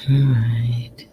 All right.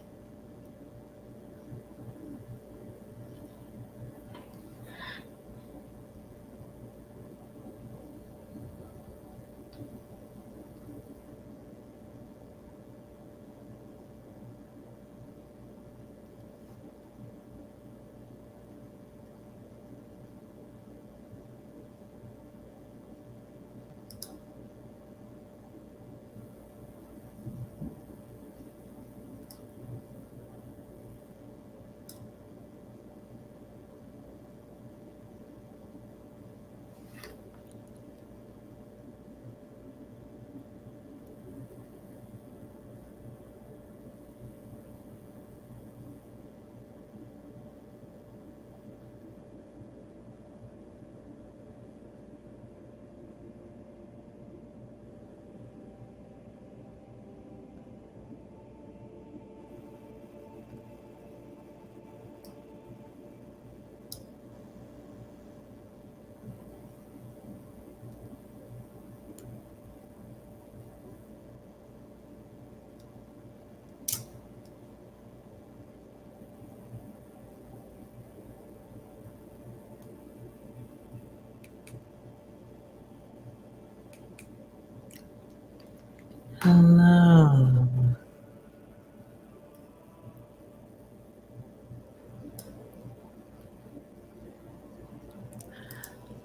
Hello.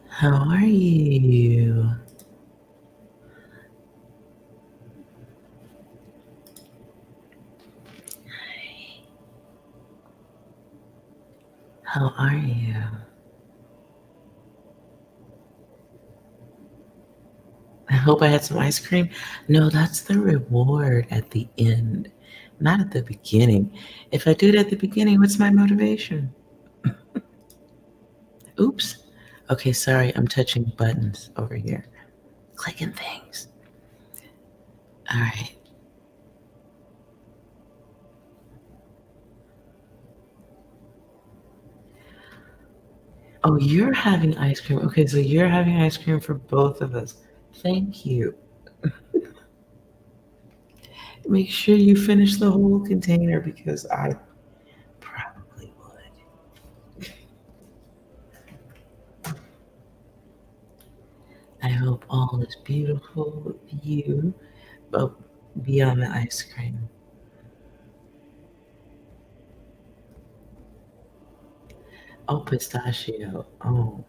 How are you? How are you? I hope I had some ice cream. No, that's the reward at the end, not at the beginning. If I do it at the beginning, what's my motivation? Oops. Okay, sorry, I'm touching buttons over here, clicking things. All right. Oh, you're having ice cream. Okay, so you're having ice cream for both of us. Thank you. Make sure you finish the whole container because I probably would. I hope all is beautiful with you, but beyond the ice cream. Oh, pistachio. Oh,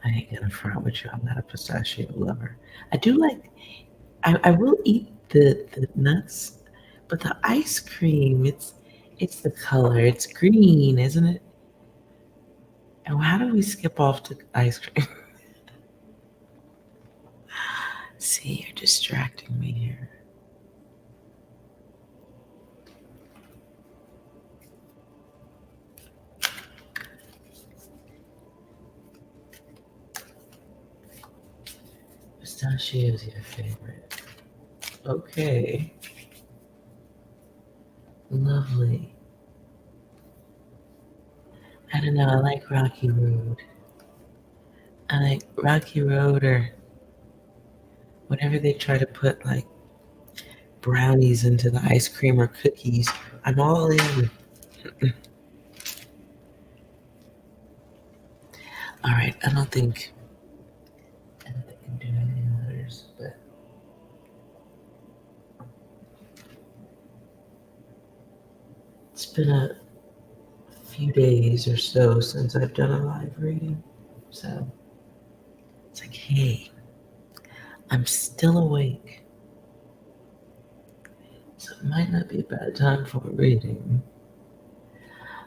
I ain't gonna front with you. I'm not a pistachio lover. I do like, I will eat the nuts, but the ice cream, it's the color. It's green, isn't it? And how do we skip off to ice cream? See, you're distracting me here. Pistachio is your favorite. Okay, lovely. I don't know. I like Rocky Road. I like Rocky Road or whenever they try to put like brownies into the ice cream or cookies. I'm all in. All right. I don't think I can do any others, but it's been a few days or so since I've done a live reading. So it's like, hey, I'm still awake. So it might not be a bad time for a reading.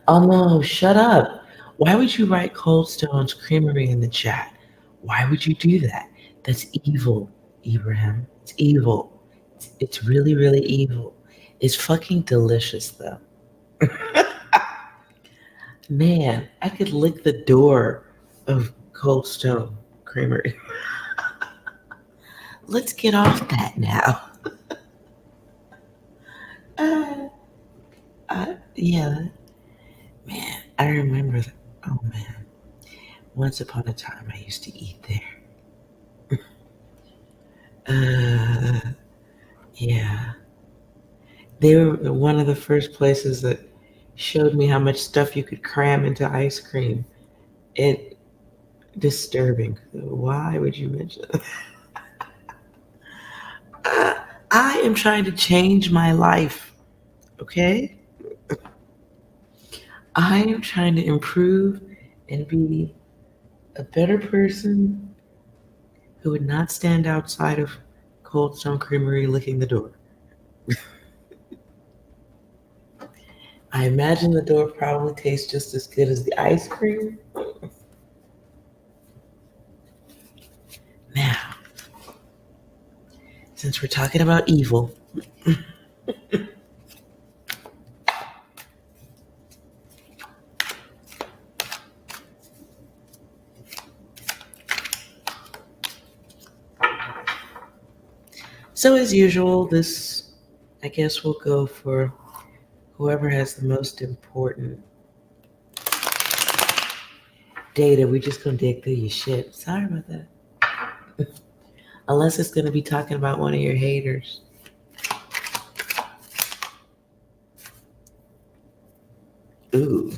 Oh no, shut up. Why would you write Cold Stone's Creamery in the chat? Why would you do that? That's evil, Ibrahim. It's evil. It's really, really evil. It's fucking delicious though. Man, I could lick the door of Cold Stone Creamery. Let's get off that now. Uh, yeah, man, I remember that. Oh man, once upon a time I used to eat there. Yeah. They were one of the first places that showed me how much stuff you could cram into ice cream. It disturbing. Why would you mention it? I am trying to change my life, okay? I am trying to improve and be a better person who would not stand outside of Cold Stone Creamery licking the door. I imagine the door probably tastes just as good as the ice cream. Now, since we're talking about evil, so as usual, this, I guess we'll go for whoever has the most important data. We're just gonna dig through your shit. Sorry about that. Unless it's gonna be talking about one of your haters. Ooh.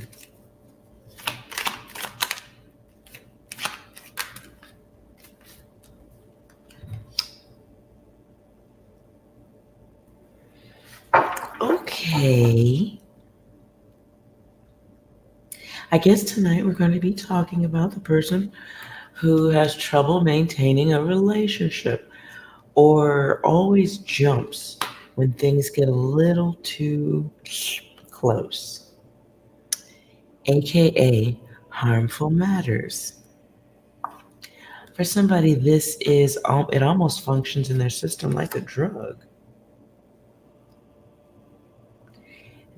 Okay. I guess tonight we're going to be talking about the person who has trouble maintaining a relationship or always jumps when things get a little too close, aka harmful matters. For somebody, this is it almost functions in their system like a drug.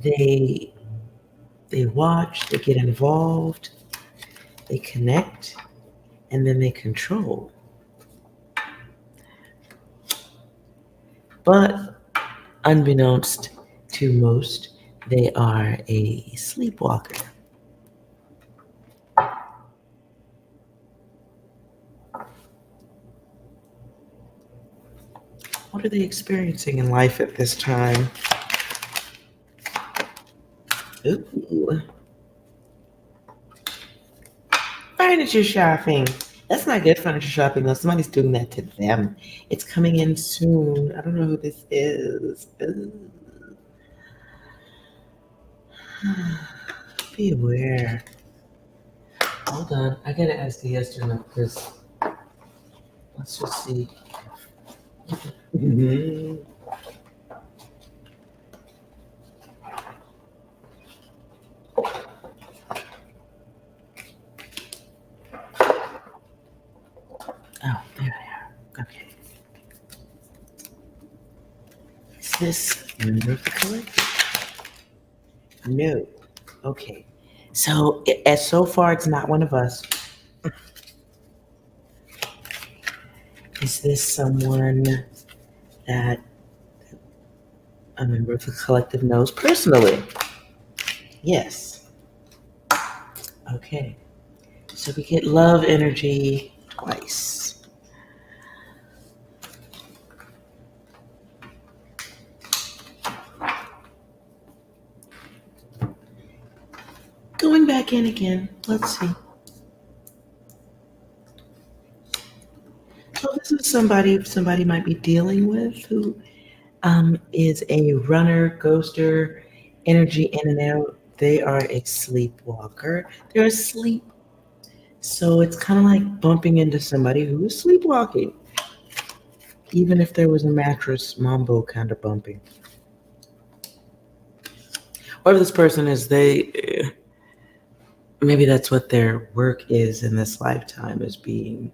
They watch, they get involved, they connect, and then they control. But unbeknownst to most, they are a sleepwalker. What are they experiencing in life at this time? Ooh. Furniture shopping. That's not good furniture shopping though. Somebody's doing that to them. It's coming in soon. I don't know who this is. Be aware. Hold on. I gotta ask the yes or no because let's just see. Oh, there they are. Okay. Is this member of the collective? No. Okay. So, as so far, it's not one of us. Is this someone that a member of the collective knows personally? Yes. Okay. So we get love energy twice. Going back in again. Let's see. So this is somebody might be dealing with who is a runner, ghoster, energy in and out. They are a sleepwalker. They're asleep. So it's kind of like bumping into somebody who is sleepwalking. Even if there was a mattress mambo kind of bumping. Whoever this person is, maybe that's what their work is in this lifetime, is being.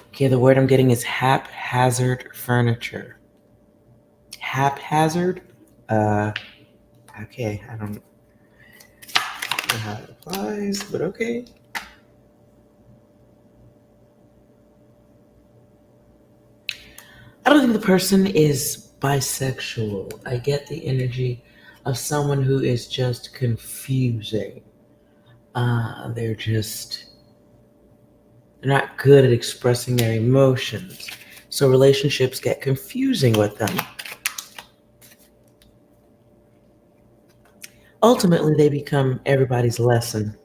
Okay, the word I'm getting is haphazard furniture. Haphazard? Okay, I don't know how it applies, but okay. I don't think the person is bisexual. I get the energy of someone who is just confusing. They're not good at expressing their emotions. So relationships get confusing with them. Ultimately, they become everybody's lesson.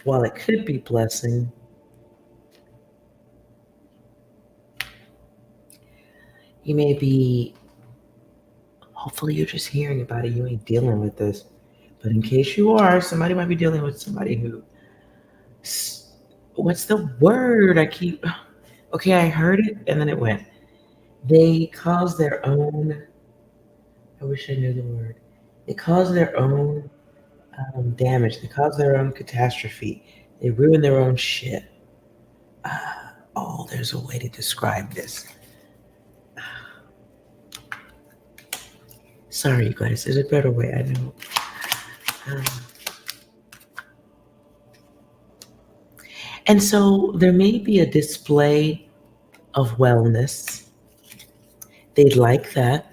While it could be blessing, you may be, hopefully, you're just hearing about it. You ain't dealing with this. But in case you are, somebody might be dealing with somebody who, what's the word? Okay, I heard it and then it went. They cause their own, I wish I knew the word. They cause their own damage. They cause their own catastrophe. They ruin their own shit. Oh, there's a way to describe this. Sorry, you guys. There's a better way. I know. Um, and so there may be a display of wellness. They'd like that.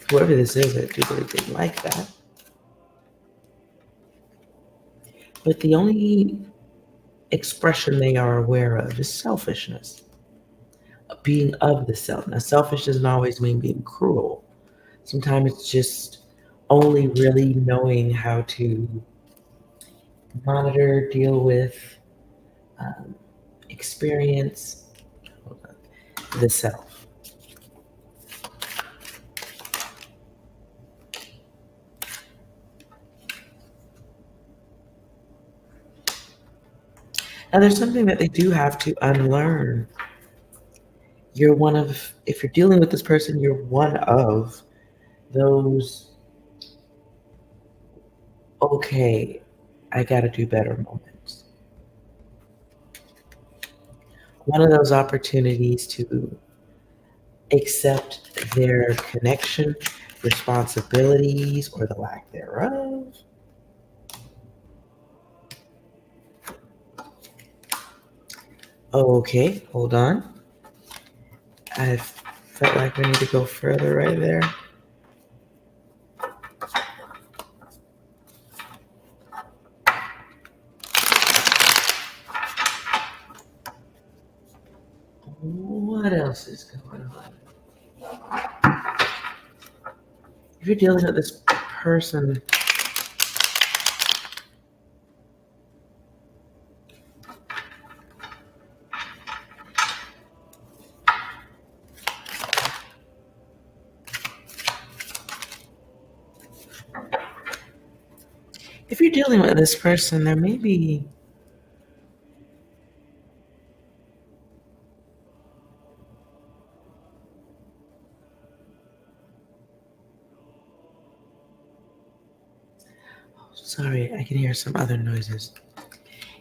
Whoever this is, I do believe they'd like that. But the only expression they are aware of is selfishness, being of the self. Now, selfish doesn't always mean being cruel. Sometimes it's just only really knowing how to monitor, deal with, um, experience the self. Now, there's something that they do have to unlearn. If you're dealing with this person, you're one of those, okay, I got to do better moments. One of those opportunities to accept their connection, responsibilities, or the lack thereof. Okay, hold on. I felt like we need to go further right there. What else is going on? If you're dealing with this person, there may be sorry, I can hear some other noises.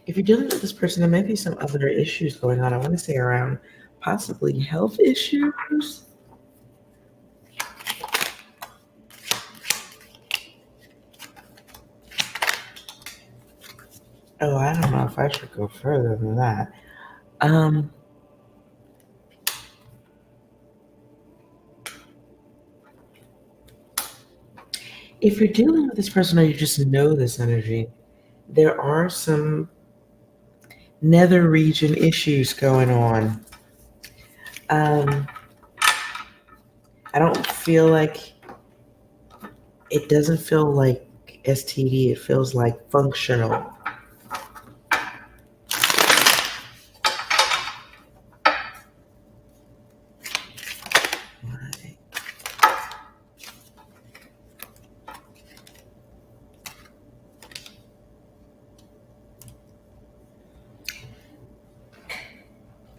If you're dealing with this person, there may be some other issues going on. I want to say around possibly health issues. Oh, I don't know if I should go further than that. If you're dealing with this person or you just know this energy, there are some nether region issues going on. I don't feel like it doesn't feel like STD. It feels like functional.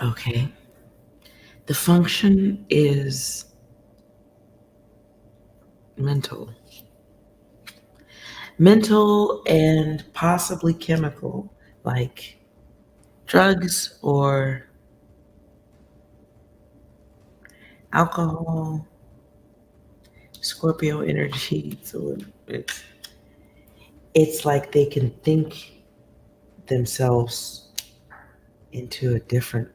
Okay. The function is mental. Mental and possibly chemical, like drugs or alcohol, Scorpio energy. So it's like they can think themselves into a different,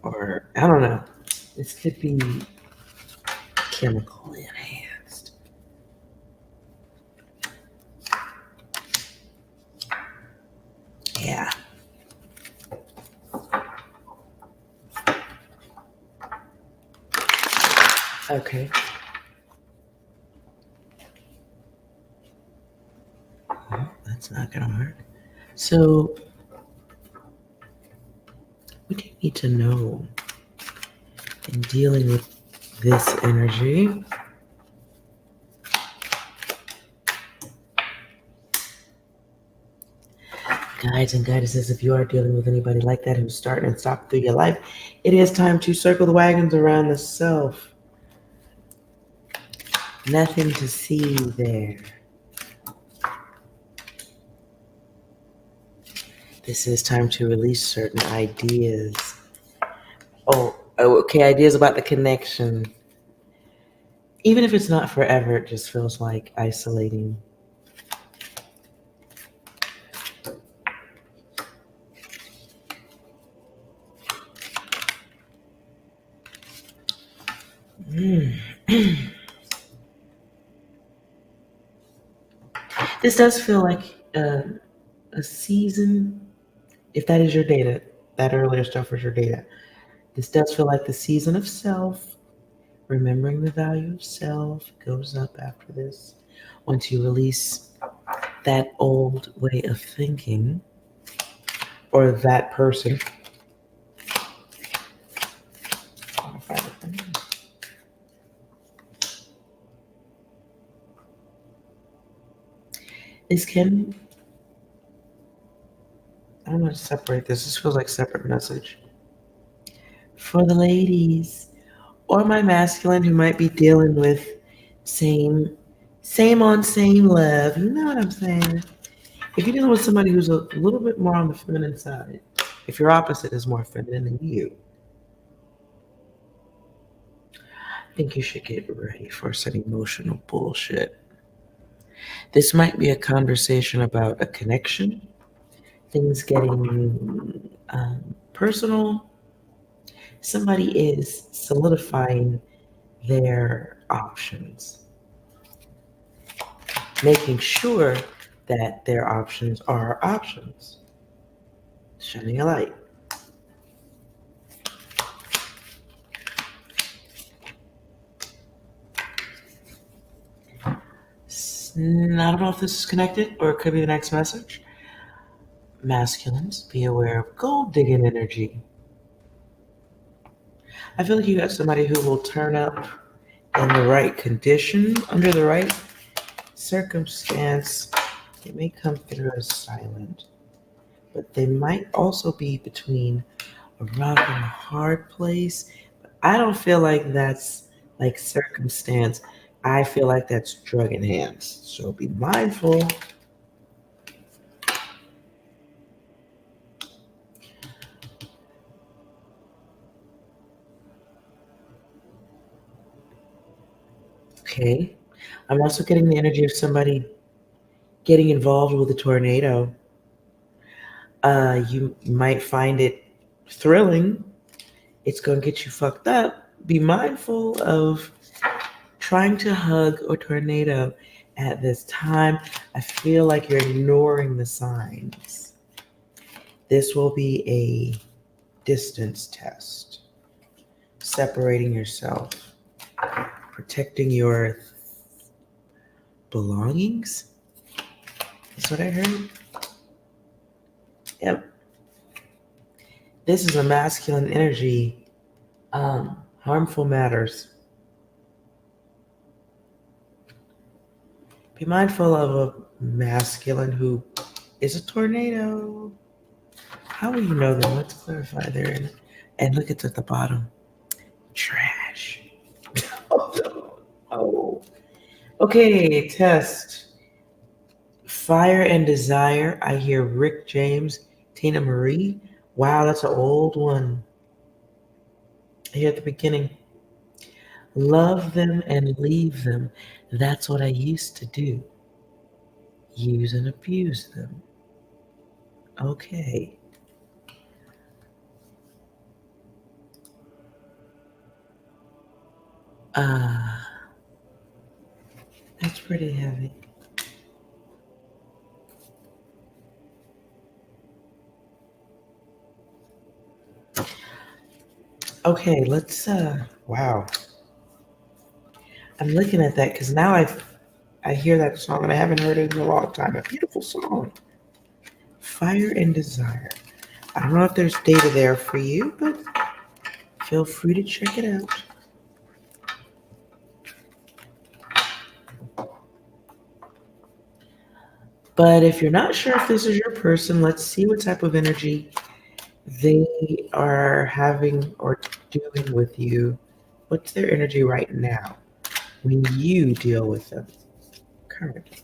or I don't know. This could be chemical enhanced. Yeah. Okay. not going to work. So, what do you need to know in dealing with this energy? Guides and goddesses, if you are dealing with anybody like that who's starting and stopping through your life, it is time to circle the wagons around the self. Nothing to see there. This is time to release certain ideas. Okay, ideas about the connection. Even if it's not forever, it just feels like isolating. This does feel like a season. If that is your data, that earlier stuff was your data. This does feel like the season of self. Remembering the value of self goes up after this. Once you release that old way of thinking or that person. This can, I'm going to separate this. This feels like separate message. For the ladies or my masculine who might be dealing with same on same love. You know what I'm saying? If you're dealing with somebody who's a little bit more on the feminine side, if your opposite is more feminine than you, I think you should get ready for some emotional bullshit. This might be a conversation about a connection, things getting personal. Somebody is solidifying their options, making sure that their options are options, shining a light. I don't know if this is connected or it could be the next message. Masculines, be aware of gold digging energy. I feel like you got somebody who will turn up in the right condition, under the right circumstance. It may come through as silent, but they might also be between a rock and a hard place. But I don't feel like that's like circumstance. I feel like that's drug enhanced. So be mindful. Okay. I'm also getting the energy of somebody getting involved with a tornado. You might find it thrilling. It's going to get you fucked up. Be mindful of trying to hug a tornado at this time. I feel like you're ignoring the signs. This will be a distance test, separating yourself, protecting your belongings. That's what I heard. Yep. This is a masculine energy. Harmful matters. Be mindful of a masculine who is a tornado. How will you know them? Let's clarify there. And look at the bottom. Trash. Oh. Okay, test. Fire and Desire. I hear Rick James, Tina Marie. Wow, that's an old one. Here at the beginning. Love them and leave them. That's what I used to do. Use and abuse them. Okay. That's pretty heavy. Okay, let's wow. I'm looking at that because now I hear that song and I haven't heard it in a long time. A beautiful song. fire and desire. I don't know if there's data there for you, but feel free to check it out. But if you're not sure if this is your person, let's see what type of energy they are having or doing with you. What's their energy right now when you deal with them currently?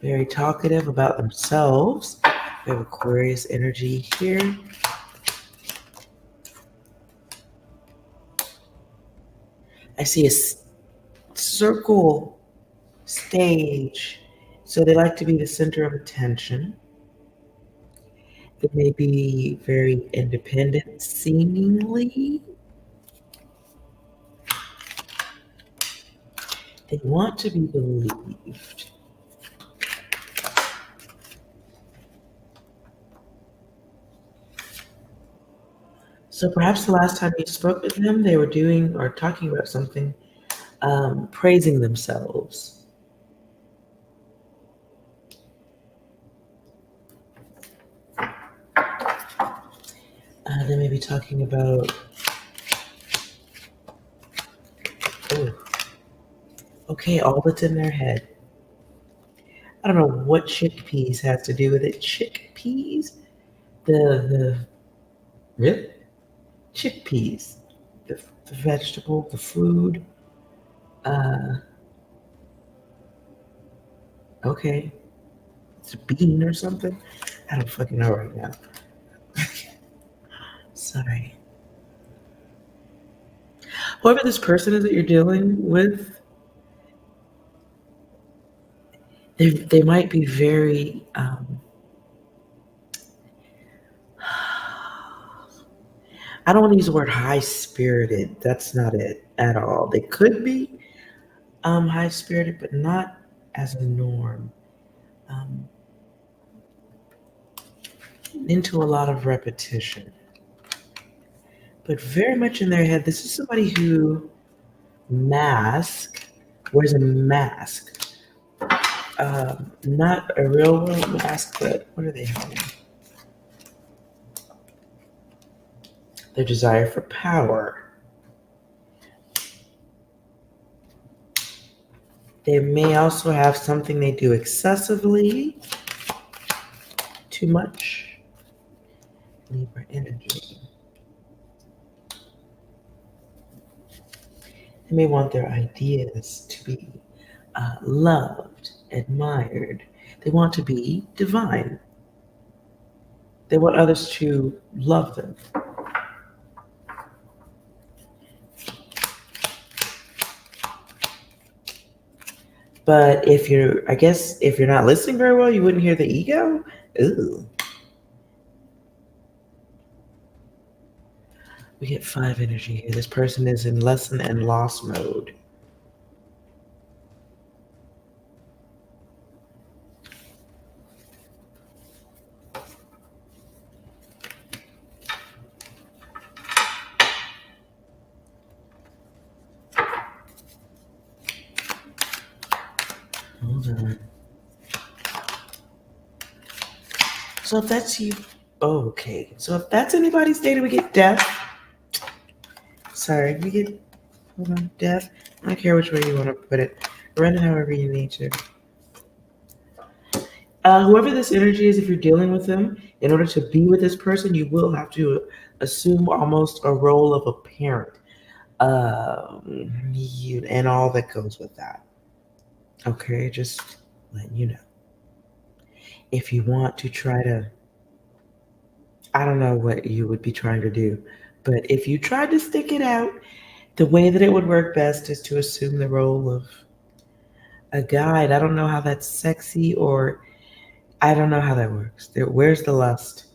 Very talkative about themselves. We have Aquarius energy here. I see a circle stage. So they like to be the center of attention. They may be very independent, seemingly. They want to be believed. So perhaps the last time you spoke with them, they were doing or talking about something, praising themselves. They may be talking about, okay, all that's in their head. I don't know what chickpeas has to do with it. Chickpeas? Really? Chickpeas. The vegetable, the food. Okay. It's a bean or something. I don't fucking know right now. Sorry. Whoever this person is that you're dealing with, they might be very I don't want to use the word high spirited. That's not it at all. They could be high spirited, but not as a norm. Into a lot of repetition. But very much in their head, this is somebody who wears a mask. Not a real world mask, but what are they having? Their desire for power. They may also have something they do excessively, too much. Libra energy. They may want their ideas to be loved, admired. They want to be divine. They want others to love them. But if you're not listening very well, you wouldn't hear the ego. Ooh. We get 5 energy here. This person is in lesson and loss mode. Hold on. So if that's you, okay. So if that's anybody's data, we get death. Sorry, we get, hold on, death. I don't care which way you want to put it. Run it however you need to. Whoever this energy is, if you're dealing with them, in order to be with this person, you will have to assume almost a role of a parent. And all that goes with that. Okay, just letting you know. If you want to try to, I don't know what you would be trying to do, but if you tried to stick it out, the way that it would work best is to assume the role of a guide. I don't know how that's sexy, or I don't know how that works. Where's the lust?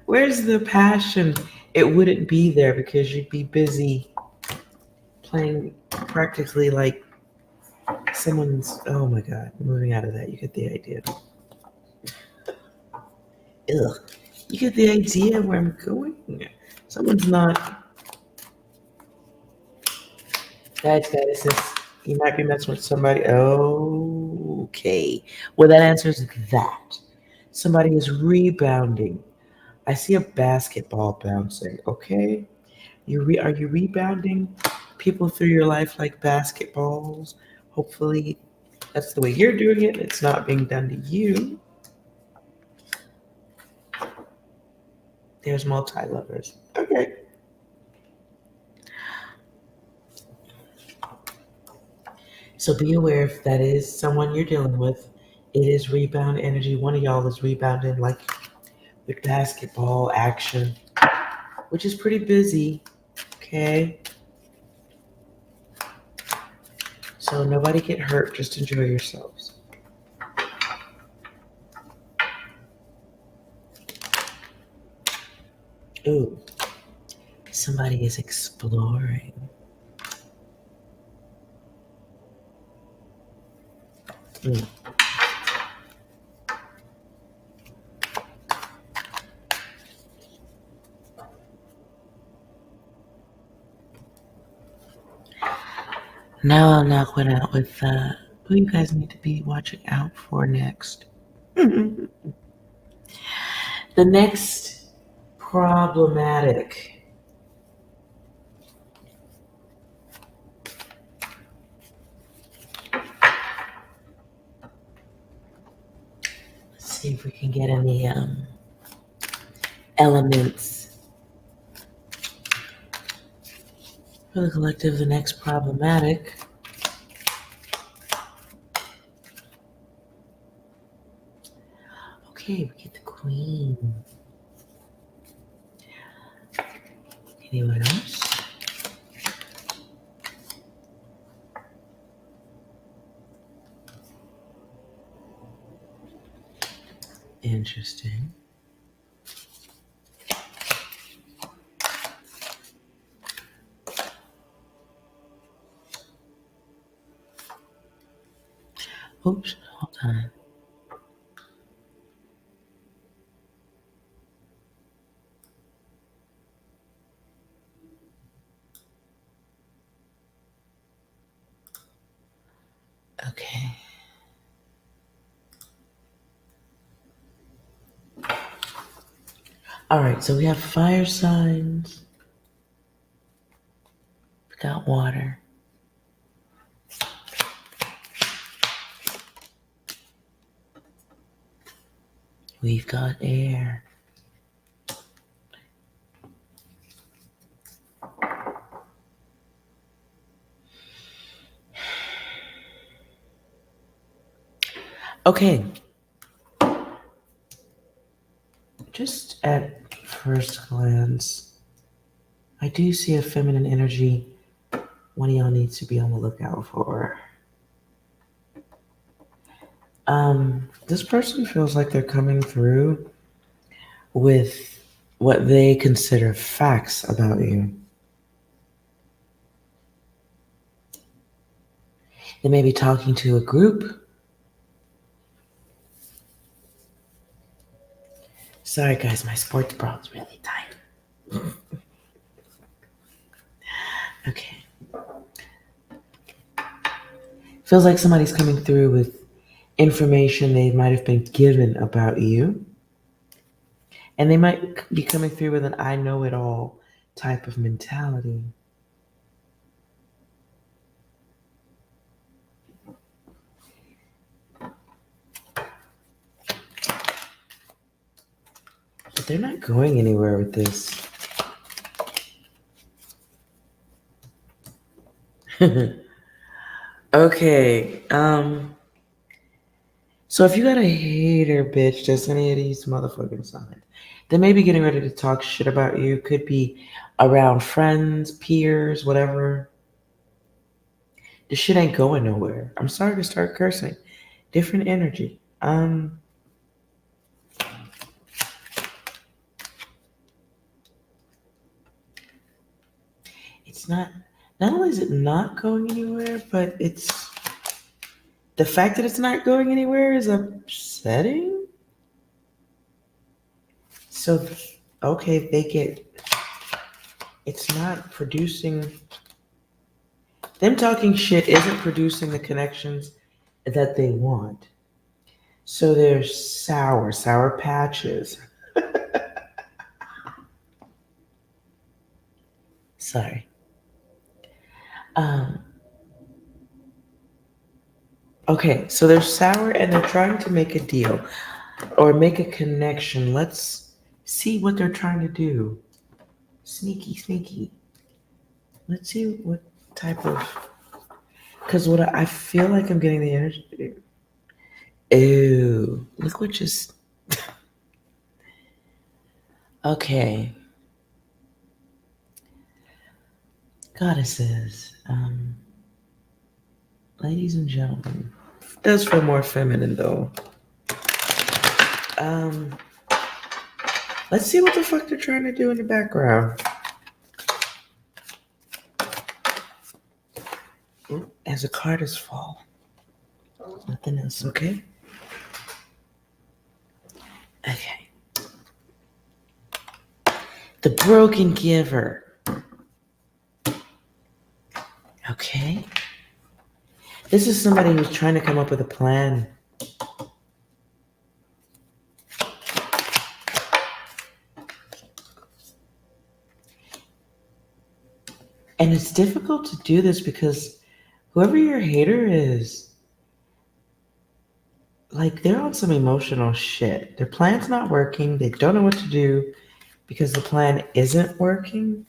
Where's the passion? It wouldn't be there because you'd be busy playing practically like someone's, oh my God, moving out of that. You get the idea. Ugh. You get the idea where I'm going. Someone's not. Guys, you might be messing with somebody. Oh, Okay. Well, that answers that. Somebody is rebounding. I see a basketball bouncing. Okay. Are you rebounding people through your life like basketballs? Hopefully, that's the way you're doing it. It's not being done to you. There's multi-lovers. Okay. So be aware if that is someone you're dealing with. It is rebound energy. One of y'all is rebounding like with basketball action, which is pretty busy. Okay. So nobody get hurt. Just enjoy yourselves. Ooh, somebody is exploring. Mm. Now I'll knock one out with who you guys need to be watching out for next. The next problematic. Let's see if we can get any elements for the collective. The next problematic. Okay, we get the queen. Anyone else? Interesting. Oops, hold on. Okay. All right, so we have fire signs. We got water. We've got air. Okay. Just at first glance, I do see a feminine energy one of y'all needs to be on the lookout for. This person feels like they're coming through with what they consider facts about you. They may be talking to a group. Sorry, guys, my sports bra is really tight. Okay. Feels like somebody's coming through with information they might have been given about you. And they might be coming through with an I know it all type of mentality. But they're not going anywhere with this. Okay. So if you got a hater, bitch, just any of these motherfucking signs, they may be getting ready to talk shit about you. Could be around friends, peers, whatever. This shit ain't going nowhere. I'm sorry to start cursing. Different energy. It's not only is it not going anywhere, but it's the fact that it's not going anywhere is upsetting. So okay, it's not producing, them talking shit isn't producing the connections that they want. So there's sour patches. Sorry. Um, okay, so they're sour and they're trying to make a deal or make a connection. Let's see what they're trying to do. Sneaky, sneaky. Let's see what type of. Because what I feel like I'm getting the energy. Ew, look what just. Okay. Goddesses, ladies and gentlemen. Does feel more feminine though. Um, let's see what the fuck they're trying to do in the background. As the card is fall. Nothing else, okay? Okay. The broken giver. Okay. This is somebody who's trying to come up with a plan. And it's difficult to do this because whoever your hater is, like they're on some emotional shit. Their plan's not working. They don't know what to do because the plan isn't working.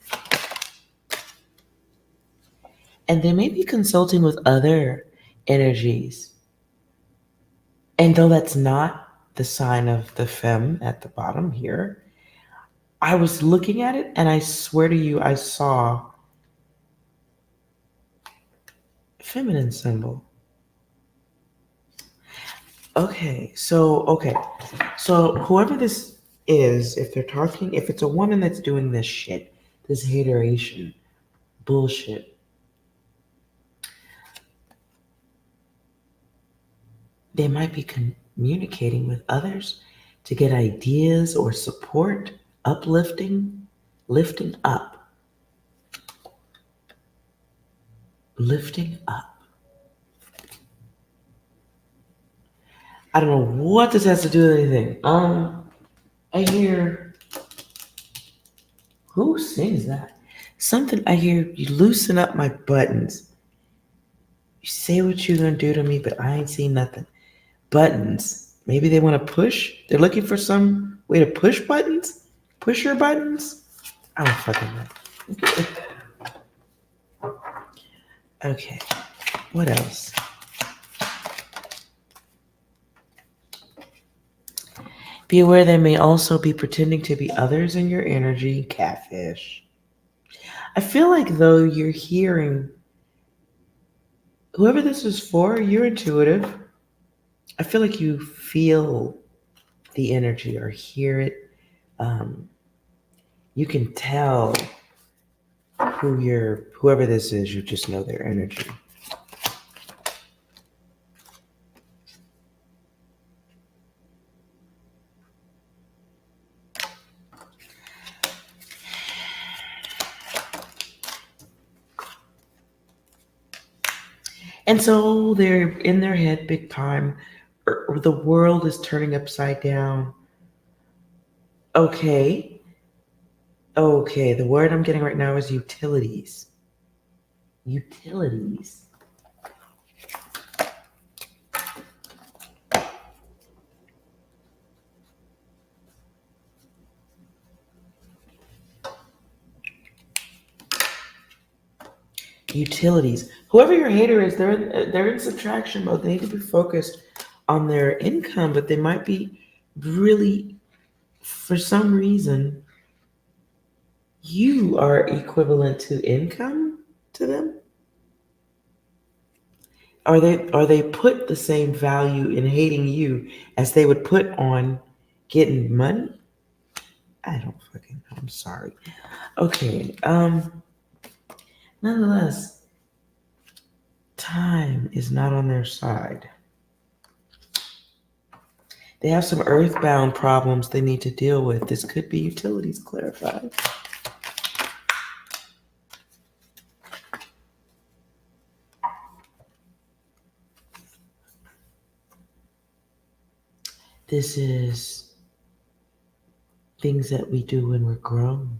And they may be consulting with other energies. And though that's not the sign of the femme at the bottom here, I was looking at it and I swear to you, I saw a feminine symbol. Okay, so whoever this is, if they're talking, if it's a woman that's doing this shit, this hateration, bullshit, they might be communicating with others to get ideas or support, uplifting, lifting up, lifting up. I don't know what this has to do with anything. I hear who sings that? Something I hear you loosen up my buttons. You say what you're gonna do to me, but I ain't seen nothing. Buttons. Maybe they want to push. They're looking for some way to push buttons. Push your buttons. I don't fucking know. Okay. What else? Be aware they may also be pretending to be others in your energy. Catfish. I feel like though you're hearing whoever this is for, you're intuitive. I feel like you feel the energy or hear it. You can tell whoever this is, you just know their energy. And so they're in their head big time. Or the world is turning upside down. Okay. Okay. The word I'm getting right now is utilities. Utilities. Utilities. Whoever your hater is, they're in subtraction mode. They need to be focused on their income, but they might be really, for some reason, you are equivalent to income to them. Are they put the same value in hating you as they would put on getting money? I don't fucking know. I'm sorry. Okay. Nonetheless, time is not on their side. They have some earthbound problems they need to deal with. This could be utilities clarified. This is things that we do when we're grown,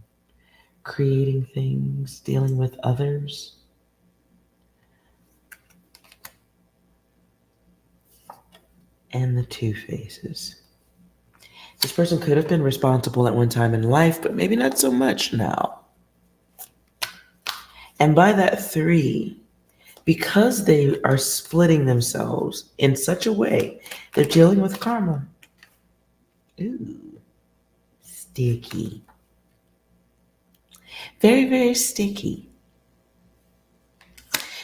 creating things, dealing with others. And the two faces. This person could have been responsible at one time in life, but maybe not so much now. And by that three, because they are splitting themselves in such a way, they're dealing with karma. Ooh, sticky. Very, very sticky.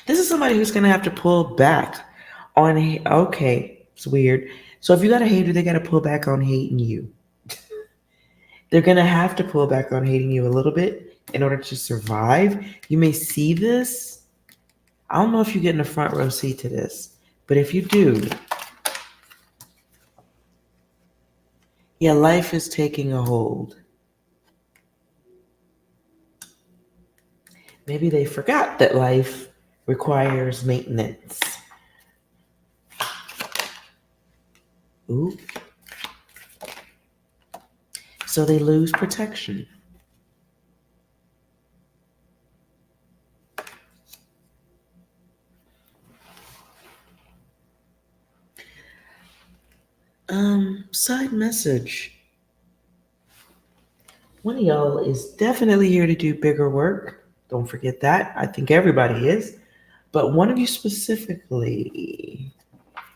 This is somebody who's going to have to pull back on, okay, it's weird. So if you got a hater, they got to pull back on hating you. They're going to have to pull back on hating you a little bit in order to survive. You may see this. I don't know if you get in the front row seat to this, but if you do, yeah, life is taking a hold. Maybe they forgot that life requires maintenance. Ooh. So they lose protection. Side message. One of y'all is definitely here to do bigger work. Don't forget that. I think everybody is. But one of you specifically,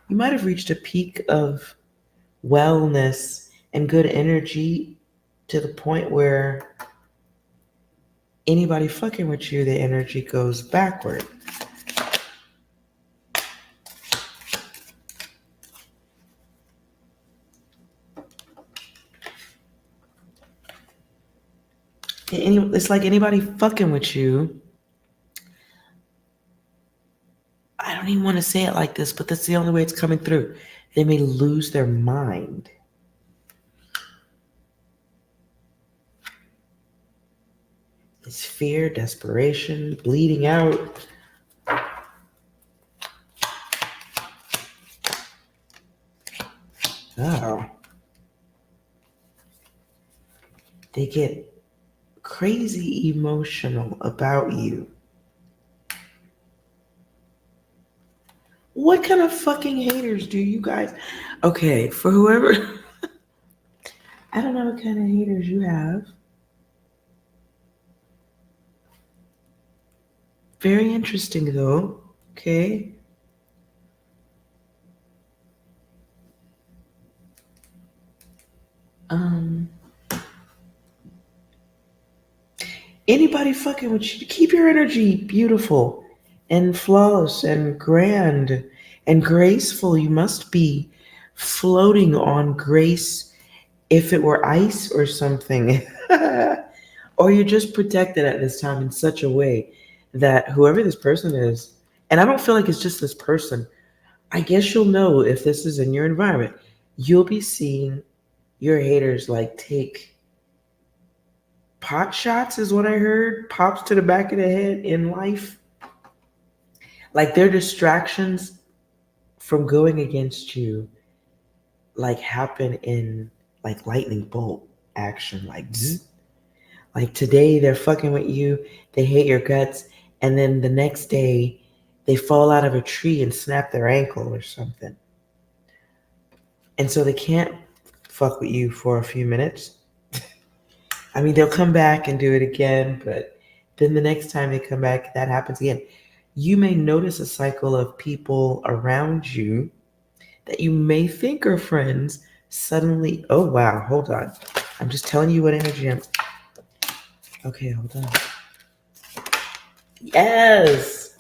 you might have reached a peak of wellness and good energy to the point where anybody fucking with you, the energy goes backward. It's like anybody fucking with you. I don't even want to say it like this, but that's the only way it's coming through. They may lose their mind. It's fear, desperation, bleeding out. Oh. They get crazy emotional about you. What kind of fucking haters do you guys? Okay, for whoever, I don't know what kind of haters you have. Very interesting though. Okay. Um, Anybody fucking with you, keep your energy beautiful and flawless and grand and graceful. You must be floating on grace if it were ice or something. Or you're just protected at this time in such a way that whoever this person is, and I don't feel like it's just this person, I guess you'll know if this is in your environment. You'll be seeing your haters like take pot shots, is what I heard, pops to the back of the head in life. Like their distractions from going against you like happen in like lightning bolt action, like zzz. Like today they're fucking with you, they hate your guts, and then the next day they fall out of a tree and snap their ankle or something. And so they can't fuck with you for a few minutes. I mean, they'll come back and do it again, but then the next time they come back, that happens again. You may notice a cycle of people around you that you may think are friends suddenly, oh wow, hold on. I'm just telling you what energy I'm. Okay, hold on. Yes!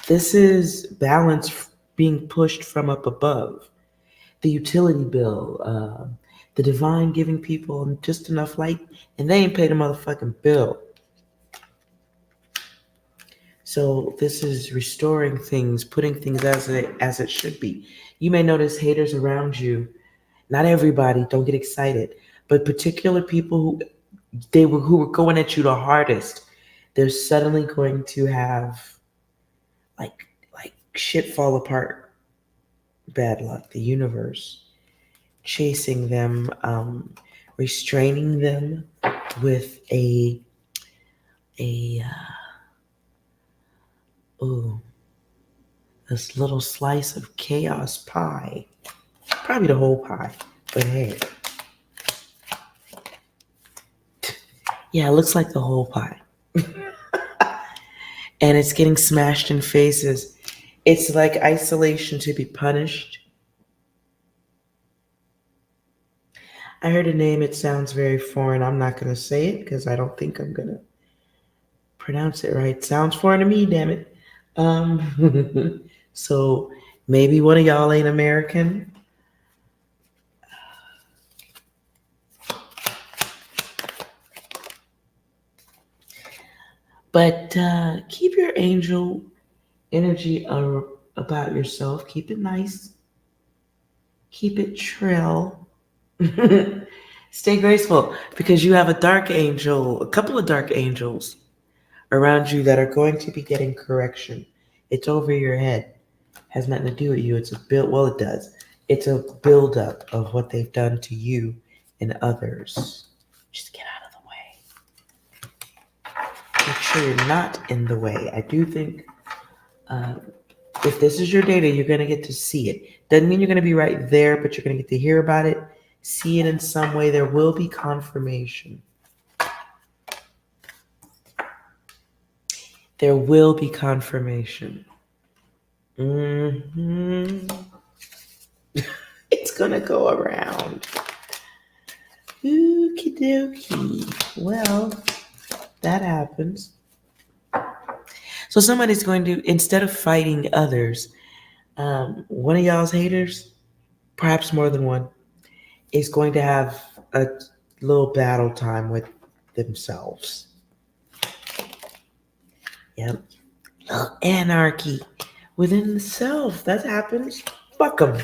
This is balance being pushed from up above. The utility bill, the divine giving people just enough light, and they ain't paid a motherfucking bill. So this is restoring things, putting things as it should be. You may notice haters around you. Not everybody, don't get excited, but particular people who were going at you the hardest, they're suddenly going to have like shit fall apart. Bad luck, the universe. chasing them, restraining them with a ooh, this little slice of chaos pie. Probably the whole pie, but hey, yeah, it looks like the whole pie, and it's getting smashed in faces. It's like isolation to be punished. I heard a name. It sounds very foreign. I'm not gonna say it because I don't think I'm gonna pronounce it right. Sounds foreign to me, damn it. So maybe one of y'all ain't American, but keep your angel energy about yourself. Keep it nice. Keep it trill. Stay graceful because you have a dark angel, a couple of dark angels around you that are going to be getting correction. It's over your head. Has nothing to do with you. It's a build. Well, it does. It's a buildup of what they've done to you and others. Just get out of the way. Make sure you're not in the way. I do think uh, if this is your data, you're gonna get to see it. Doesn't mean you're gonna be right there, but you're gonna get to hear about it, see it in some way. There will be confirmation. There will be confirmation. Hmm. It's gonna go around. Okie dokie. Well, that happens. So somebody's going to, instead of fighting others, one of y'all's haters, perhaps more than one, is going to have a little battle time with themselves. Yep. Little anarchy within the self. That happens. Fuck them.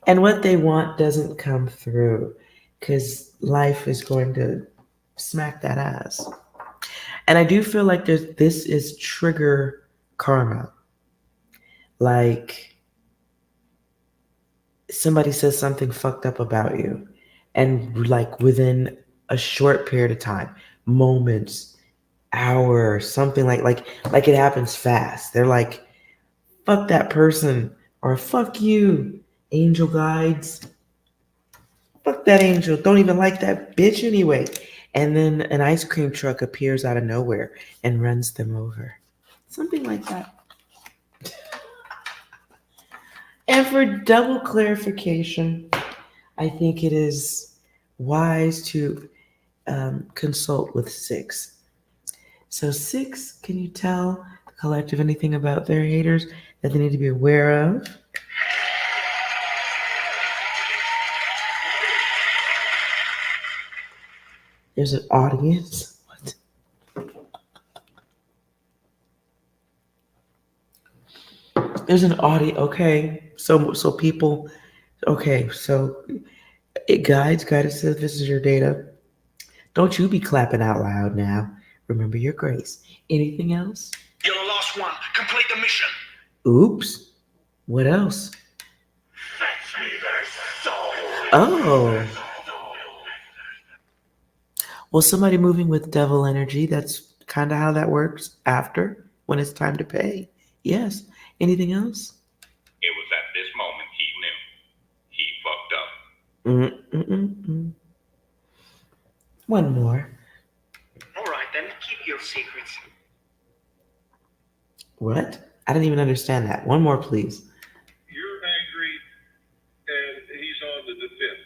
And what they want doesn't come through because life is going to smack that ass. And I do feel like this is trigger karma. Like somebody says something fucked up about you, and like within a short period of time, moments, hour, something like it happens fast. They're like, fuck that person, or fuck you, angel guides. Fuck that angel. Don't even like that bitch anyway. And then an ice cream truck appears out of nowhere and runs them over. Something like that. And for double clarification, I think it is wise to consult with six. So, six, can you tell the collective anything about their haters that they need to be aware of? There's an audience. What? There's an audience. Okay, so people. Okay, so it guides says this is your data. Don't you be clapping out loud now. Remember your grace. Anything else? You're the last one. Complete the mission. Oops. What else? Oh. Well, somebody moving with devil energy, that's kind of how that works after when it's time to pay. Yes. Anything else? It was at this moment he knew. He fucked up. Mm-mm-mm-mm. One more. All right, then, keep your secrets. What? I didn't even understand that. One more, please. You're angry, and he's on the defense.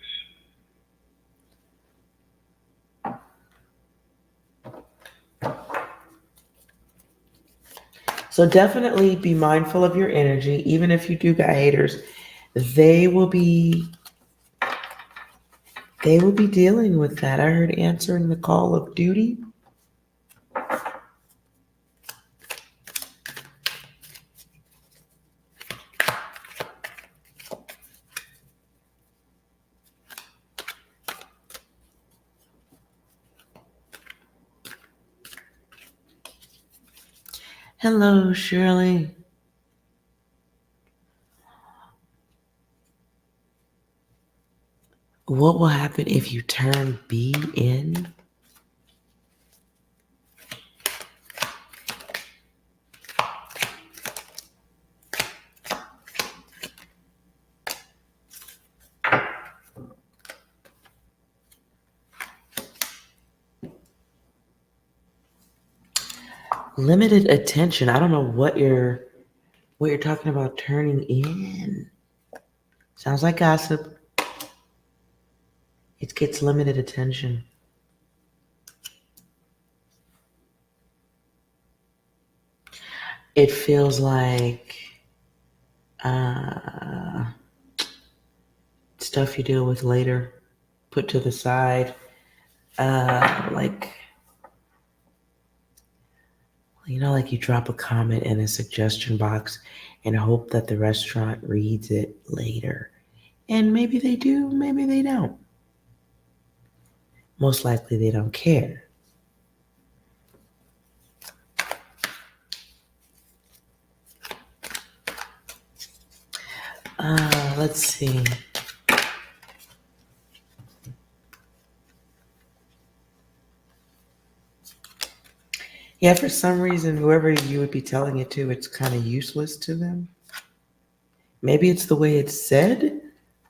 So definitely be mindful of your energy. Even if you do got haters, they will be dealing with that. I heard answering the call of duty. Hello, Shirley. What will happen if you turn B in? Limited attention. I don't know what you're talking about turning in. Sounds like gossip. It gets limited attention. It feels like stuff you deal with later, put to the side. Like, you know, like you drop a comment in a suggestion box and hope that the restaurant reads it later. And maybe they do, maybe they don't. Most likely they don't care. Let's see. Yeah, for some reason, whoever you would be telling it to, it's kind of useless to them. Maybe it's the way it's said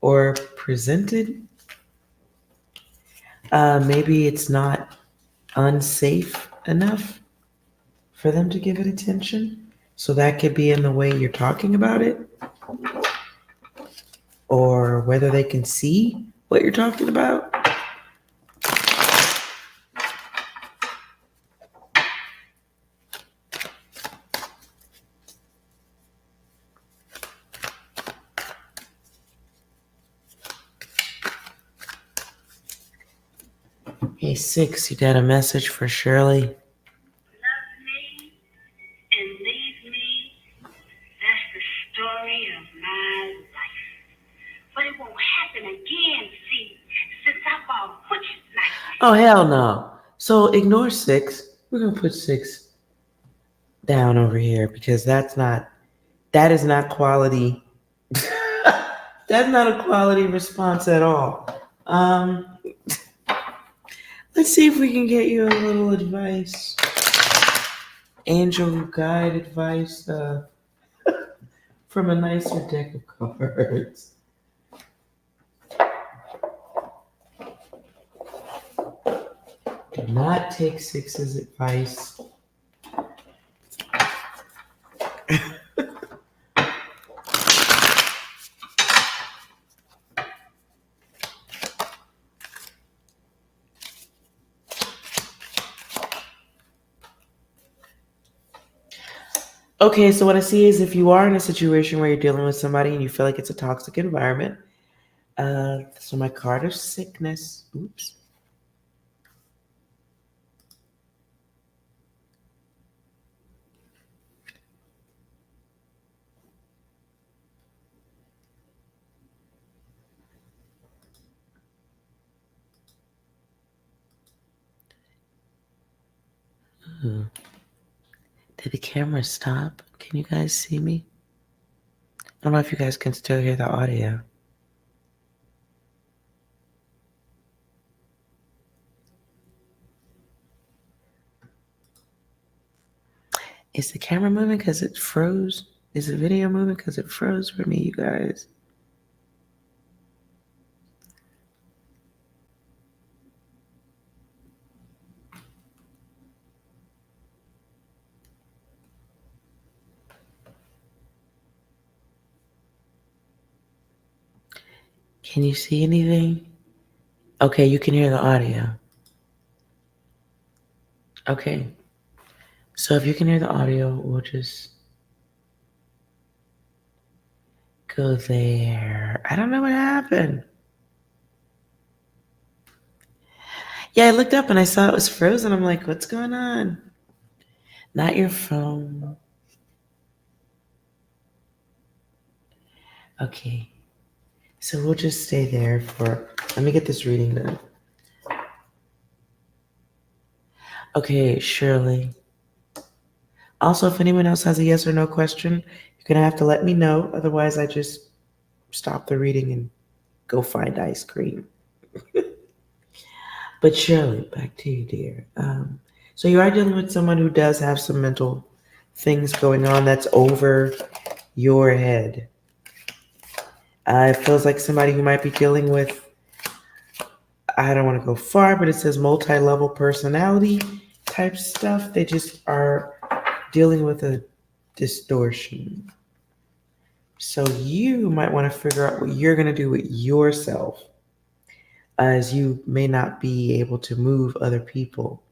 or presented. Maybe it's not unsafe enough for them to give it attention. So that could be in the way you're talking about it, or whether they can see what you're talking about. Hey, 6, you got a message for Shirley? Love me and leave me. That's the story of my life. But it won't happen again, see, since I bought butcher's knife. Oh, hell no. So ignore 6. We're going to put 6 down over here because that is not quality. That's not a quality response at all. Let's see if we can get you a little advice. Angel guide advice from a nicer deck of cards. Do not take 6's advice. Okay, so what I see is if you are in a situation where you're dealing with somebody and you feel like it's a toxic environment, so my card of sickness, oops. Ooh. Did the camera stop? Can you guys see me? I don't know if you guys can still hear the audio. Is the camera moving because it froze? Is the video moving because it froze for me, you guys? Can you see anything? Okay, you can hear the audio. Okay. So if you can hear the audio, we'll just go there. I don't know what happened. Yeah, I looked up and I saw it was frozen. I'm like, what's going on? Not your phone. Okay. So we'll just stay there for, let me get this reading done. Okay, Shirley. Also, if anyone else has a yes or no question, you're going to have to let me know. Otherwise, I just stop the reading and go find ice cream. But Shirley, back to you, dear. So you are dealing with someone who does have some mental things going on that's over your head. It feels like somebody who might be dealing with, I don't want to go far, but it says multi-level personality type stuff. They just are dealing with a distortion. So you might want to figure out what you're going to do with yourself, as you may not be able to move other people.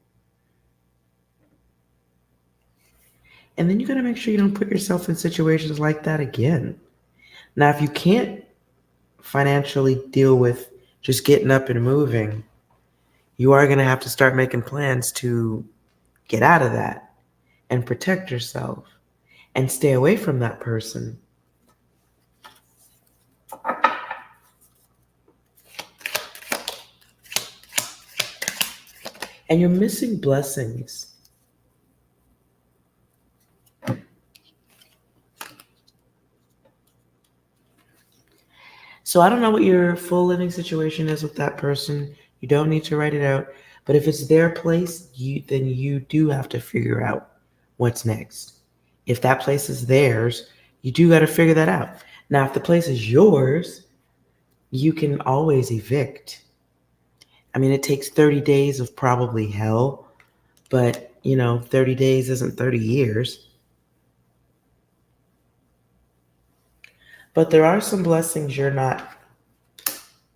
And then you got to make sure you don't put yourself in situations like that again. Now, if you can't financially deal with just getting up and moving, you are going to have to start making plans to get out of that and protect yourself and stay away from that person. And you're missing blessings. So I don't know what your full living situation is with that person. You don't need to write it out. But if it's their place, then you do have to figure out what's next. If that place is theirs, you do got to figure that out. Now, if the place is yours, you can always evict. I mean, it takes 30 days of probably hell, but 30 days isn't 30 years. But there are some blessings you're not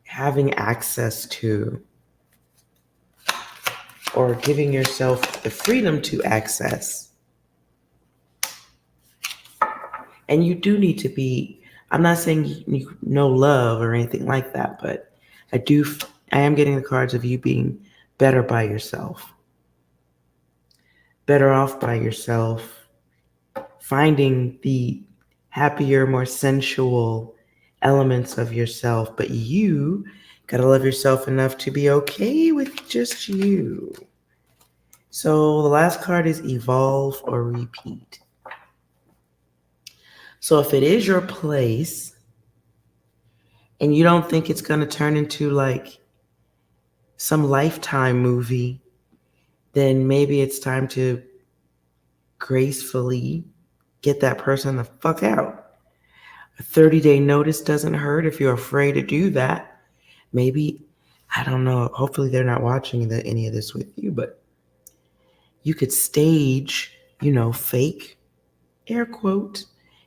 having access to, or giving yourself the freedom to access. And you do need to be, I'm not saying no love or anything like that, but I am getting the cards of you being better by yourself, better off by yourself, finding the happier, more sensual elements of yourself. But you gotta love yourself enough to be okay with just you. So the last card is evolve or repeat. So if it is your place and you don't think it's going to turn into like some Lifetime movie, then maybe it's time to gracefully get that person the fuck out. A 30-day notice doesn't hurt if you're afraid to do that. Maybe, I don't know, hopefully they're not watching any of this with you, but you could stage, fake, air quote,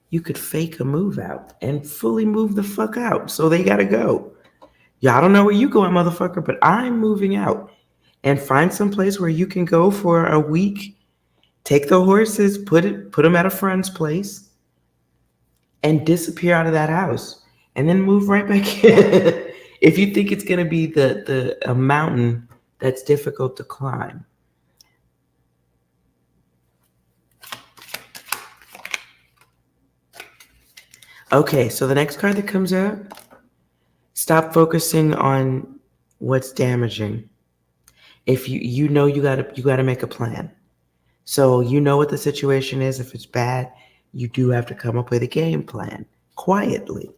you could fake a move out and fully move the fuck out. So they got to go. Yeah, I don't know where you going, motherfucker, but I'm moving out. And find some place where you can go for a week, take the horses, put them at a friend's place, and disappear out of that house. And then move right back in. If you think it's going to be a mountain that's difficult to climb. Okay, so the next card that comes out, stop focusing on what's damaging. If you gotta make a plan. So you know what the situation is. If it's bad, you do have to come up with a game plan quietly.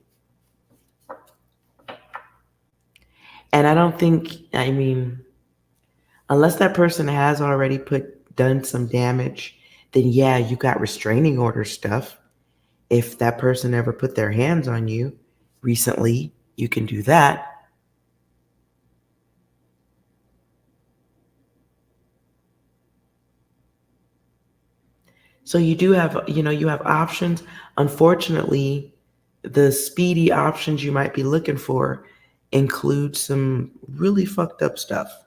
And I don't think, unless that person has already done some damage, then yeah, you got restraining order stuff. If that person ever put their hands on you recently, you can do that. So you do have, you have options. Unfortunately, the speedy options you might be looking for include some really fucked up stuff.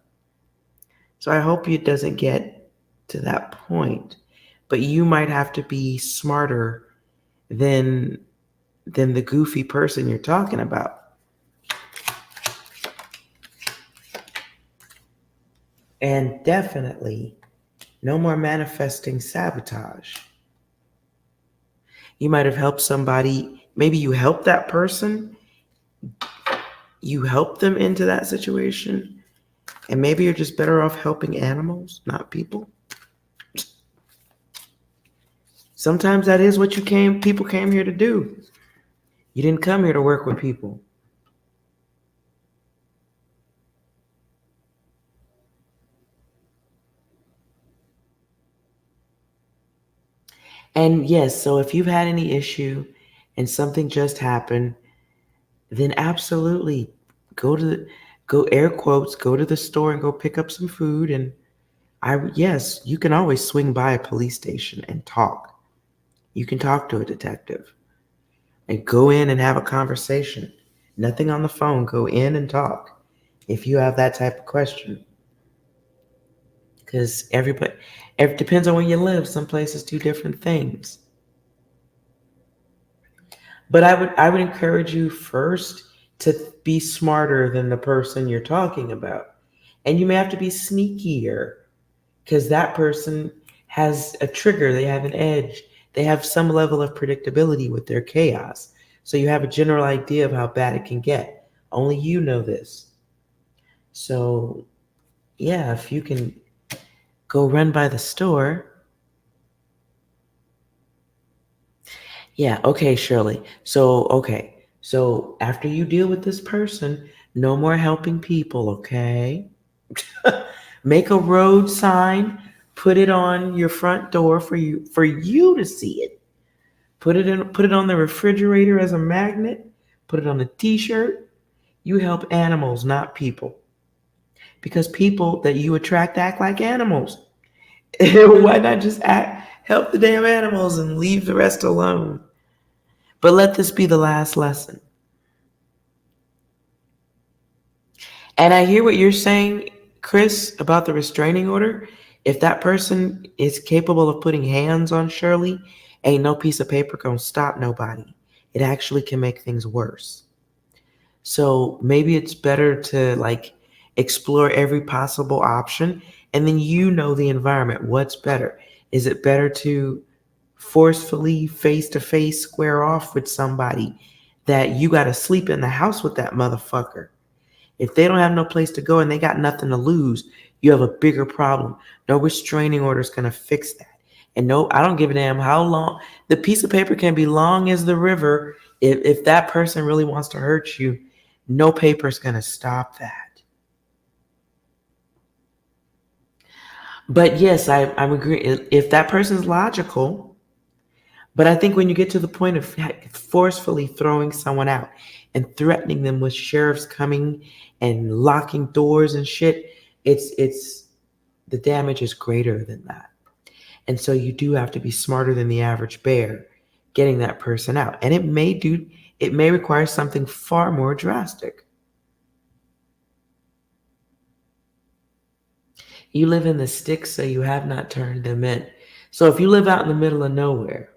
So I hope it doesn't get to that point. But you might have to be smarter than the goofy person you're talking about. And definitely no more manifesting sabotage. You might have helped somebody. Maybe you helped that person. You helped them into that situation. And maybe you're just better off helping animals, not people. Sometimes that is what people came here to do. You didn't come here to work with people. And yes, so if you've had any issue and something just happened, then absolutely go air quotes, go to the store and go pick up some food. And yes, you can always swing by a police station and talk. You can talk to a detective and go in and have a conversation. Nothing on the phone, go in and talk if you have that type of question. Because it depends on where you live. Some places do different things. But I would encourage you first to be smarter than the person you're talking about. And you may have to be sneakier because that person has a trigger, they have an edge, they have some level of predictability with their chaos. So you have a general idea of how bad it can get. Only you know this. So, yeah, if you can go run by the store. Yeah, okay, Shirley. So after you deal with this person, no more helping people, okay? Make a road sign, put it on your front door for you to see it. Put it on the refrigerator as a magnet, put it on a t-shirt. You help animals, not people. Because people that you attract act like animals. Why not just help the damn animals and leave the rest alone? But let this be the last lesson. And I hear what you're saying, Chris, about the restraining order. If that person is capable of putting hands on Shirley, ain't no piece of paper gonna stop nobody. It actually can make things worse. So maybe it's better to explore every possible option, and then you know the environment. What's better? Is it better to forcefully face to face square off with somebody that you got to sleep in the house with that motherfucker? If they don't have no place to go and they got nothing to lose, you have a bigger problem. No restraining order is going to fix that. And no, I don't give a damn how long. The piece of paper can be long as the river. If that person really wants to hurt you, no paper is going to stop that. But yes, I'm agree. If that person's logical, but I think when you get to the point of forcefully throwing someone out and threatening them with sheriffs coming and locking doors and shit, it's the damage is greater than that. And so you do have to be smarter than the average bear getting that person out. And it may require something far more drastic. You live in the sticks, so you have not turned them in. So if you live out in the middle of nowhere,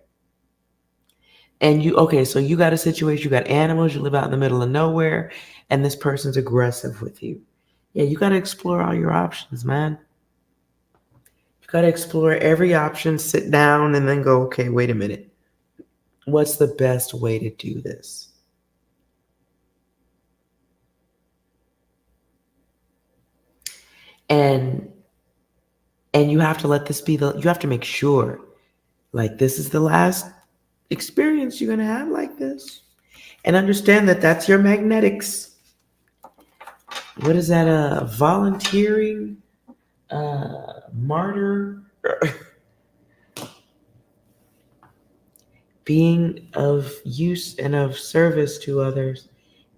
and so you got a situation, you got animals, you live out in the middle of nowhere, and this person's aggressive with you. Yeah, you got to explore all your options, man. You got to explore every option, sit down, and then go, okay, wait a minute. What's the best way to do this? And you have to let this be you have to make sure, this is the last experience you're going to have like this. And understand that that's your magnetics. What is that? Volunteering? Martyr? Being of use and of service to others,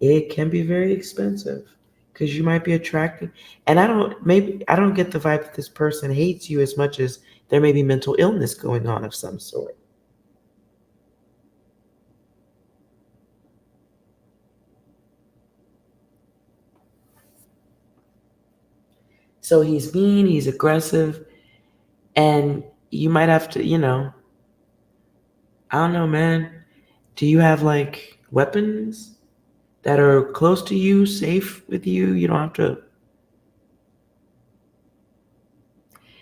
it can be very expensive because you might be attracted. And I don't get the vibe that this person hates you as much as there may be mental illness going on of some sort. So he's mean, he's aggressive, and you might have to, I don't know, man. Do you have weapons that are close to you, safe with you? You don't have to.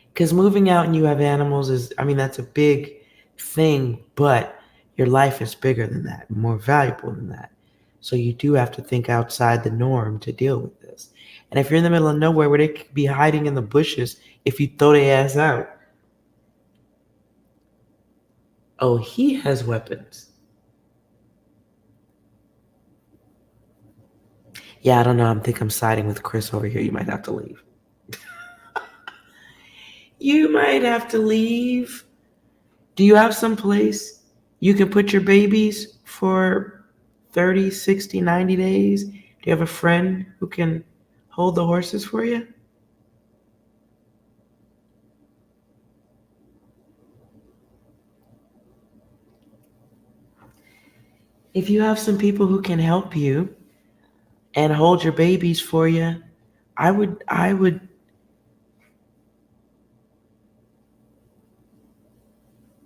Because moving out and you have animals that's a big thing, but your life is bigger than that, more valuable than that. So you do have to think outside the norm to deal with this. And if you're in the middle of nowhere where they could be hiding in the bushes, if you throw their ass out, oh, he has weapons. Yeah, I don't know. I think I'm siding with Chris over here. You might have to leave. You might have to leave. Do you have some place you can put your babies for 30, 60, 90 days? Do you have a friend who can hold the horses for you? If you have some people who can help you and hold your babies for you, I would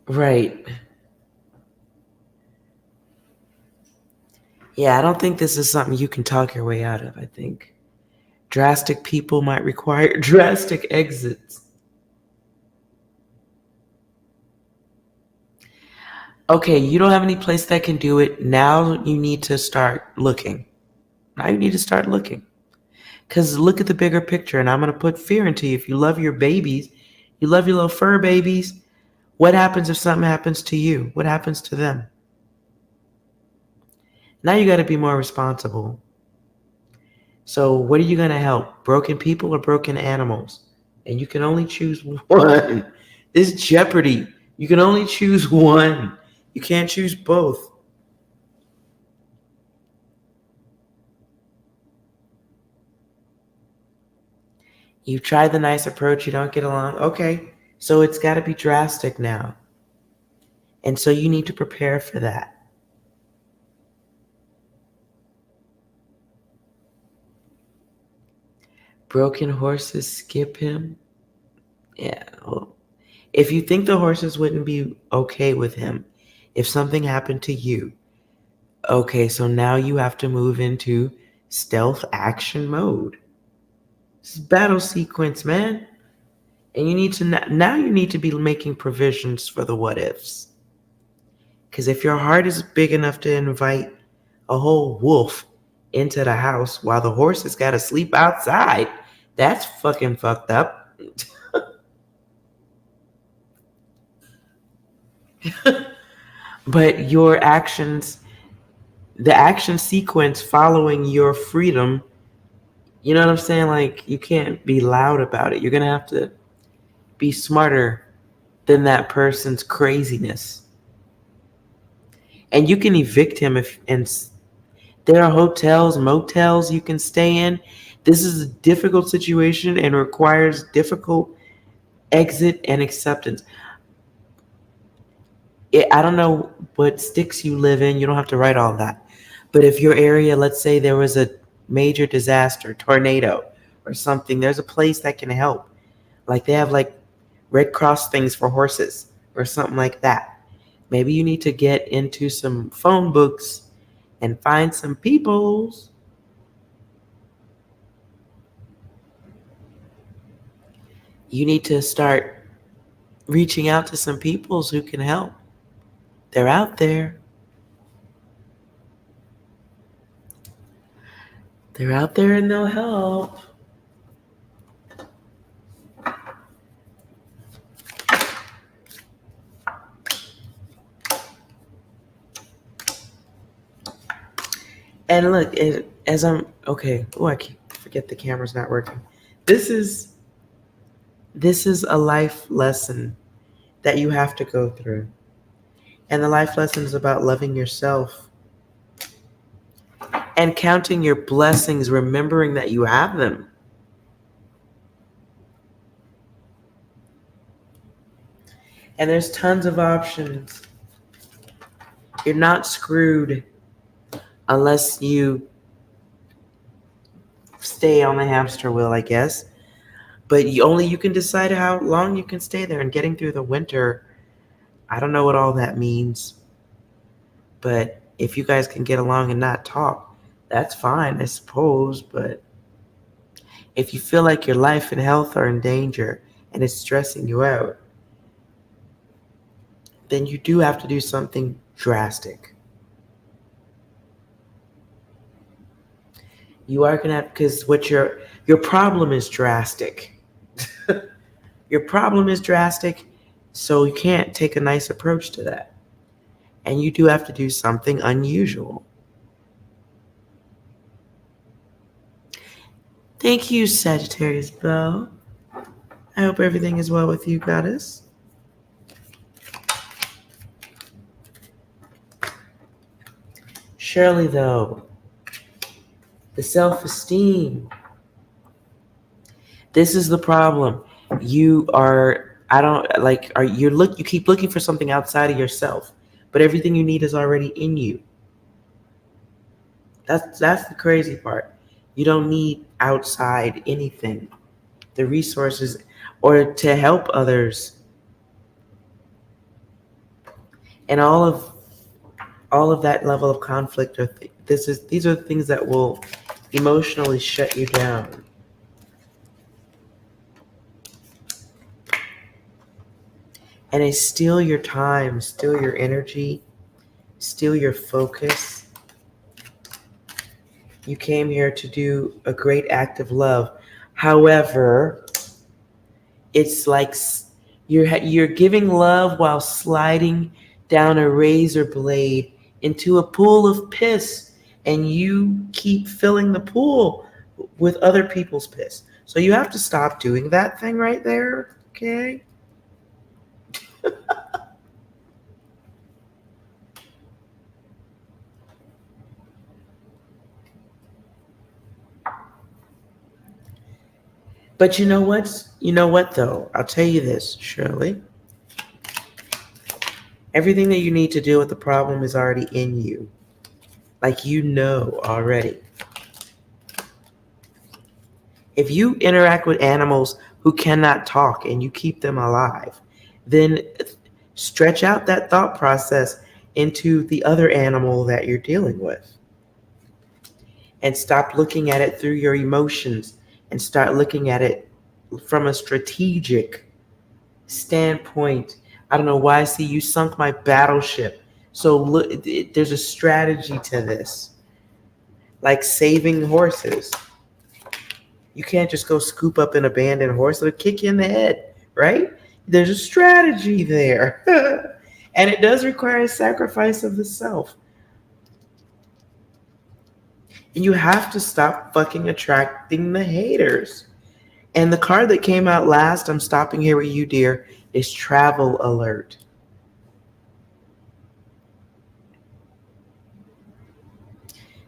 right. Yeah, I don't think this is something you can talk your way out of. I think drastic people might require drastic exits. Okay, you don't have any place that can do it. Now you need to start looking. Now you need to start looking. Because look at the bigger picture, and I'm going to put fear into you. If you love your babies, you love your little fur babies, what happens if something happens to you? What happens to them? Now you got to be more responsible. So what are you going to help? Broken people or broken animals? And you can only choose one. This is Jeopardy. You can only choose one. You can't choose both. You try the nice approach, you don't get along. Okay, so it's got to be drastic now. And so you need to prepare for that. Broken horses skip him. Yeah. Well, if you think the horses wouldn't be okay with him if something happened to you, okay, so now you have to move into stealth action mode. This is battle sequence, man. And you need to now you need to be making provisions for the what ifs. Because if your heart is big enough to invite a whole wolf into the house while the horses got to sleep outside, that's fucking fucked up. But your actions, the action sequence following your freedom, you know what I'm saying? Like, you can't be loud about it. You're going to have to be smarter than that person's craziness. And you can evict him if, and there are hotels, motels you can stay in. This is a difficult situation and requires difficult exit and acceptance. I don't know what sticks you live in. You don't have to write all that. But if your area, let's say there was a major disaster, tornado or something, there's a place that can help. Like they have like Red Cross things for horses or something like that. Maybe you need to get into some phone books and find some peoples. You need to start reaching out to some peoples who can help. They're out there. They're out there and they'll help. And look, as I'm okay. Oh, I forget the camera's not working. This is a life lesson that you have to go through, and the life lesson is about loving yourself and counting your blessings, remembering that you have them. And there's tons of options. You're not screwed unless you stay on the hamster wheel, I guess. But you can decide how long you can stay there. And getting through the winter, I don't know what all that means. But if you guys can get along and not talk, that's fine, I suppose. But if you feel like your life and health are in danger and it's stressing you out, then you do have to do something drastic. You are gonna have, because what your problem is drastic. Your problem is drastic, so you can't take a nice approach to that. And you do have to do something unusual. Thank you, Sagittarius Bell. I hope everything is well with you, goddess. Shirley, though, the self-esteem. This is the problem. You are, I don't like, are you keep looking for something outside of yourself, but everything you need is already in you. That's the crazy part. You don't need outside anything. The resources or to help others. And all of that level of conflict these are the things that will emotionally shut you down. And they steal your time, steal your energy, steal your focus. You came here to do a great act of love. However, it's like you're giving love while sliding down a razor blade into a pool of piss, and you keep filling the pool with other people's piss. So you have to stop doing that thing right there, okay? But you know what? You know what, though? I'll tell you this, Shirley. Everything that you need to deal with the problem is already in you. Like you know already. If you interact with animals who cannot talk and you keep them alive, then stretch out that thought process into the other animal that you're dealing with. And stop looking at it through your emotions and start looking at it from a strategic standpoint. I don't know why I see you sunk my battleship. So look, there's a strategy to this. Like saving horses. You can't just go scoop up an abandoned horse. It'll kick you in the head, right? There's a strategy there. And it does require a sacrifice of the self. And you have to stop fucking attracting the haters. And the card that came out last, I'm stopping here with you, dear, is travel alert.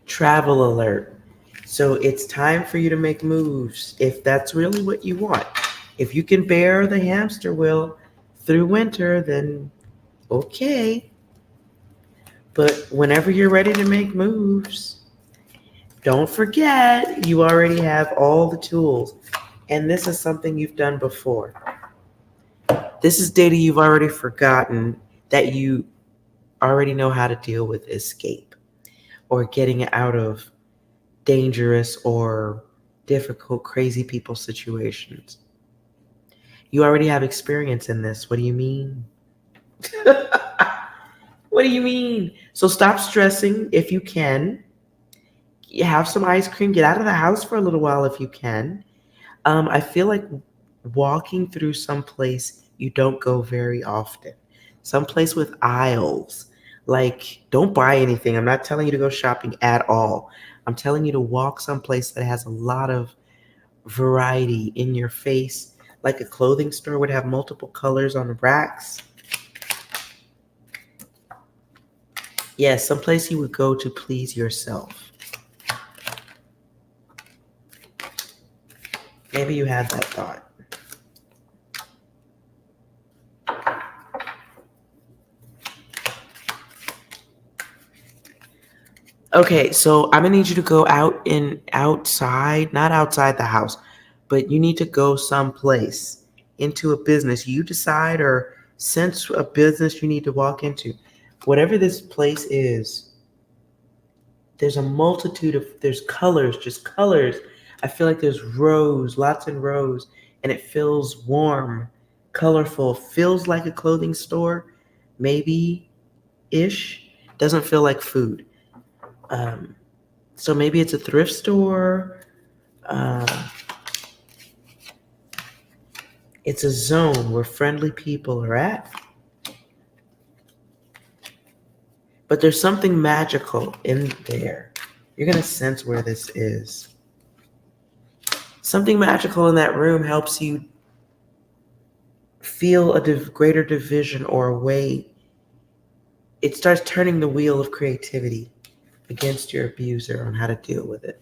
Travel alert. So it's time for you to make moves if that's really what you want. If you can bear the hamster wheel through winter, then okay. But whenever you're ready to make moves, don't forget you already have all the tools. And this is something you've done before. This is data you've already forgotten that you already know how to deal with escape or getting out of dangerous or difficult, crazy people situations. You already have experience in this. What do you mean? What do you mean? So stop stressing if you can. You have some ice cream. Get out of the house for a little while if you can. I feel like walking through some place you don't go very often. Someplace with aisles. Like, don't buy anything. I'm not telling you to go shopping at all. I'm telling you to walk someplace that has a lot of variety in your face. Like a clothing store would have multiple colors on the racks. Yeah, someplace you would go to please yourself. Maybe you had that thought. Okay, so I'm gonna need you to go outside, not outside the house, but you need to go someplace into a business. You decide or sense a business you need to walk into. Whatever this place is, there's a multitude of, there's colors, just colors. I feel like there's rows, lots and rows, and it feels warm, colorful, feels like a clothing store, maybe-ish. Doesn't feel like food. So maybe it's a thrift store. It's a zone where friendly people are at. But there's something magical in there. You're going to sense where this is. Something magical in that room helps you feel a greater division or a way. It starts turning the wheel of creativity. against your abuser on how to deal with it.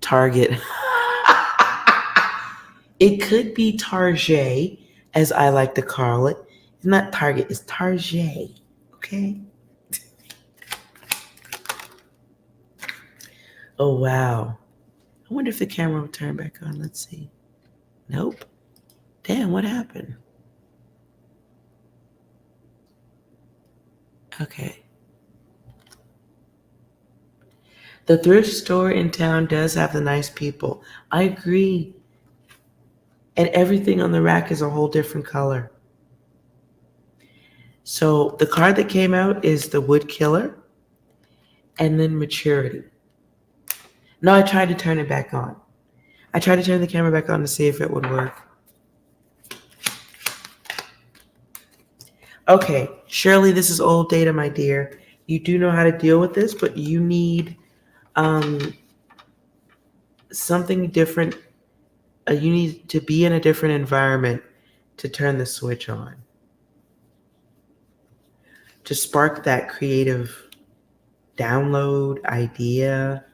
Target. It could be Target, as I like to call it. It's not Target, it's Target. Okay? Oh, wow. I wonder if the camera will turn back on. Let's see. Nope. Damn, what happened? Okay. The thrift store in town does have the nice people. I agree. And everything on the rack is a whole different color. So the card that came out is the Wood Killer and then Maturity. No, I tried to turn it back on. I tried to turn the camera back on to see if it would work. Okay, Shirley, this is old data, my dear. You do know how to deal with this, but you need something different. You need to be in a different environment to turn the switch on. To spark that creative download idea.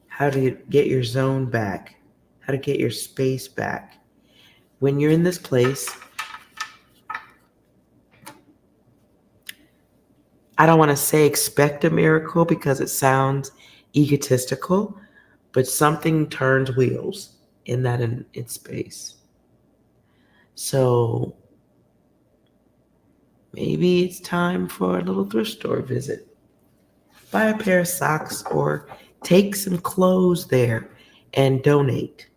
How to get your zone back. How to get your space back. When you're in this place, I don't want to say expect a miracle because it sounds egotistical, but something turns wheels in that in space. So maybe it's time for a little thrift store visit. Buy a pair of socks or take some clothes there and donate.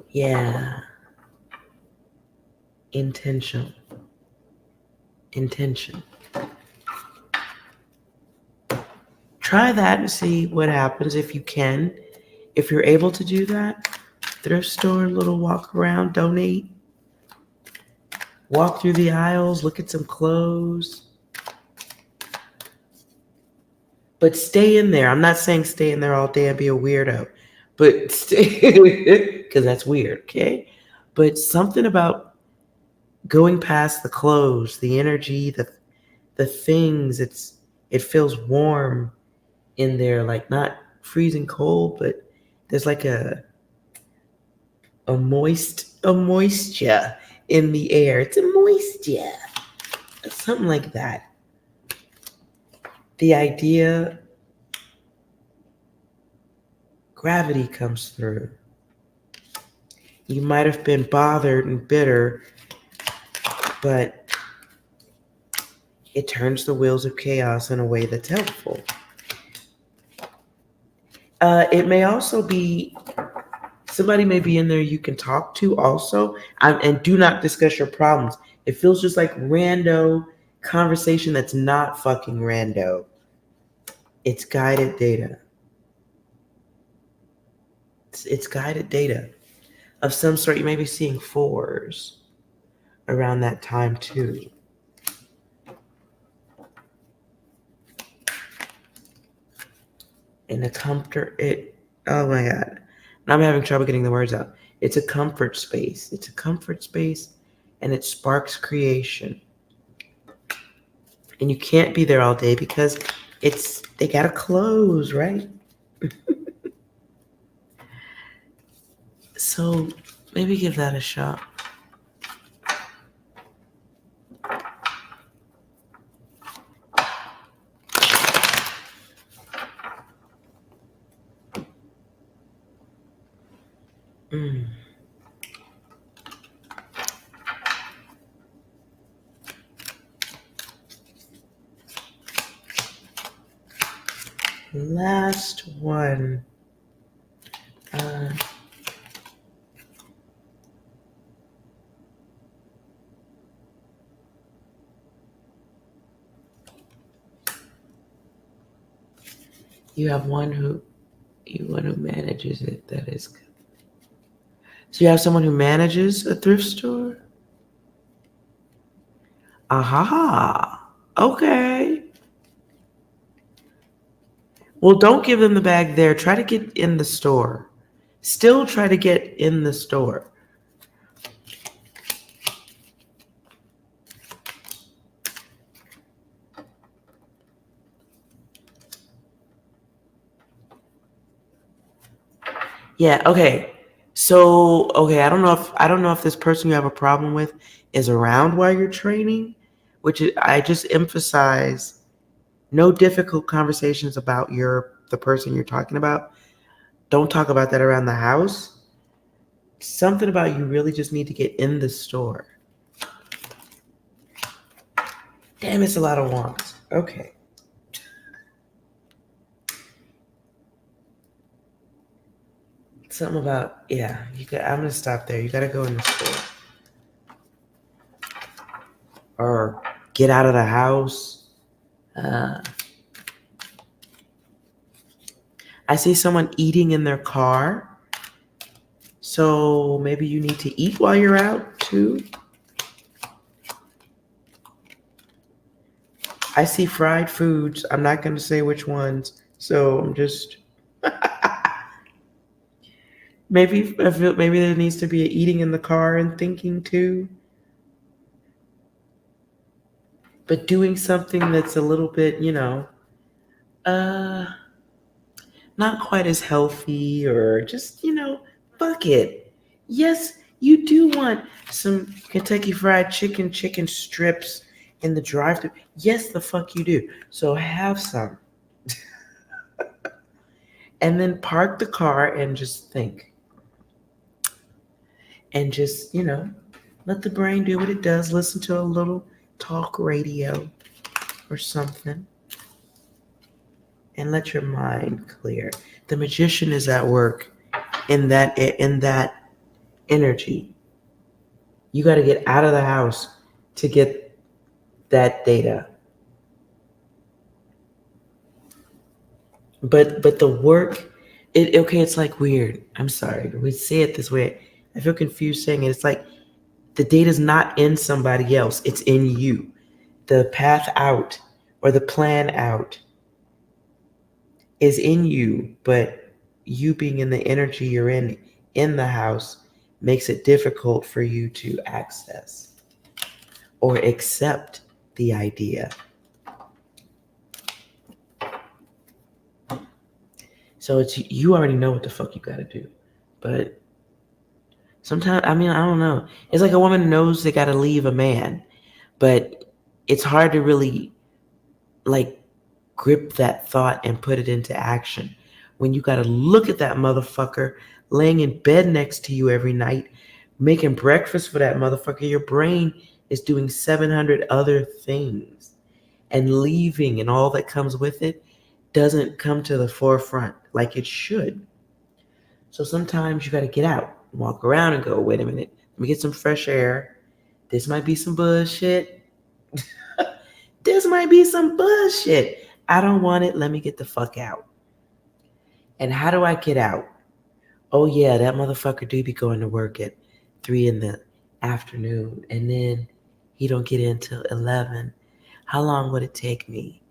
Yeah. Intention. Try that and see what happens if you can. If you're able to do that, thrift store, little walk around, donate. Walk through the aisles, look at some clothes. But stay in there. I'm not saying stay in there all day and be a weirdo, but stay, because that's weird, okay? But something about going past the clothes, the energy, the things, it feels warm in there, like not freezing cold, but there's like a moisture in the air. It's a moisture. Something like that. The idea, gravity comes through. You might have been bothered and bitter, but it turns the wheels of chaos in a way that's helpful. It may also be somebody may be in there you can talk to also, and do not discuss your problems. It feels just like rando conversation that's not fucking rando. It's guided data. It's guided data of some sort. You may be seeing 4s around that time too. And oh my God. Now I'm having trouble getting the words out. It's a comfort space. It's a comfort space and it sparks creation. And you can't be there all day because they gotta close, right? So maybe give that a shot. Last one. You have one who manages it. That is good. So you have someone who manages a thrift store? Aha. Okay. Well, don't give them the bag there. Try to get in the store. Still try to get in the store. Yeah, okay. So, okay, I don't know if this person you have a problem with is around while you're training, I just emphasize no difficult conversations about the person you're talking about. Don't talk about that around the house. Something about you really just need to get in the store. Damn, it's a lot of wands. Okay. Something about, yeah, I'm gonna stop there. You gotta go in the store. Or get out of the house. I see someone eating in their car. So maybe you need to eat while you're out too. I see fried foods. I'm not going to say which ones. So I'm just maybe there needs to be a eating in the car and thinking too. But doing something that's a little bit, uh not quite as healthy, or just, fuck it. Yes, you do want some Kentucky Fried chicken strips in the drive-thru. Yes, the fuck you do. So have some. And then park the car and just think. And just, let the brain do what it does. Listen to a little talk radio or something. And let your mind clear. The magician is at work in that energy. You got to get out of the house to get that data. But the work, it's like weird. I'm sorry. We say it this way. I feel confused saying it. It's like the data's not in somebody else. It's in you. The path out or the plan out is in you, but you being in the energy you're in the house makes it difficult for you to access or accept the idea. So you already know what the fuck you gotta do. But sometimes, I don't know. It's like a woman knows they gotta leave a man, but it's hard to really like grip that thought and put it into action when you gotta look at that motherfucker laying in bed next to you every night, making breakfast for that motherfucker. Your brain is doing 700 other things, and leaving and all that comes with it doesn't come to the forefront like it should. So sometimes you got to get out, walk around and go, wait a minute, let me get some fresh air. This might be some bullshit. This might be some bullshit. I don't want it. Let me get the fuck out. And how do I get out? Oh yeah, that motherfucker do be going to work at 3 in the afternoon, and then he don't get in till 11. How long would it take me?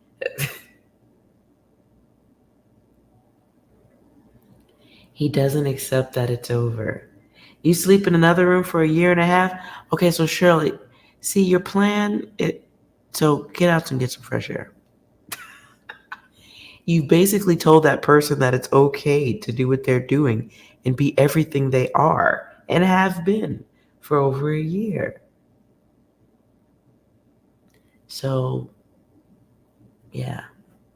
He doesn't accept that it's over. You sleep in another room for a year and a half? Okay, so Shirley, see your plan, so get out and get some fresh air. You basically told that person that it's okay to do what they're doing and be everything they are and have been for over a year. So, yeah,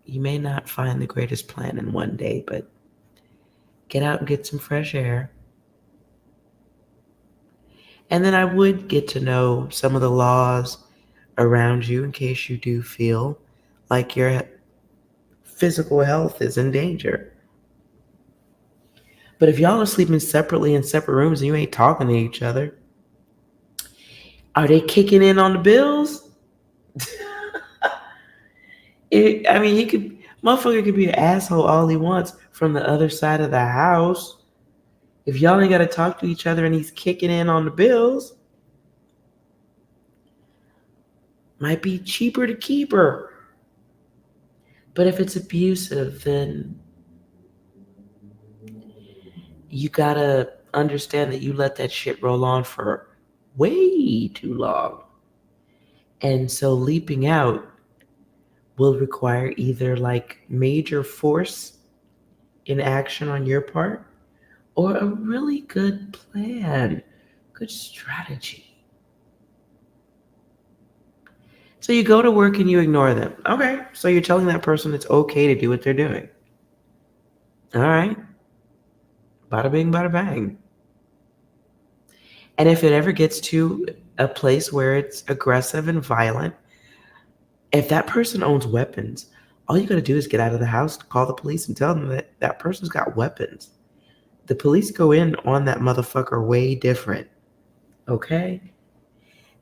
you may not find the greatest plan in one day, but get out and get some fresh air. And then I would get to know some of the laws around you in case you do feel like your physical health is in danger. But if y'all are sleeping separately in separate rooms and you ain't talking to each other, are they kicking in on the bills? Motherfucker could be an asshole all he wants from the other side of the house. If y'all ain't got to talk to each other and he's kicking in on the bills, might be cheaper to keep her. But if it's abusive, then you gotta understand that you let that shit roll on for way too long. And so leaping out will require either like major force in action on your part or a really good plan, good strategy. So you go to work and you ignore them. Okay, so you're telling that person it's okay to do what they're doing. All right. Bada bing, bada bang. And if it ever gets to a place where it's aggressive and violent, if that person owns weapons, all you got to do is get out of the house, call the police, and tell them that that person's got weapons. The police go in on that motherfucker way different. Okay?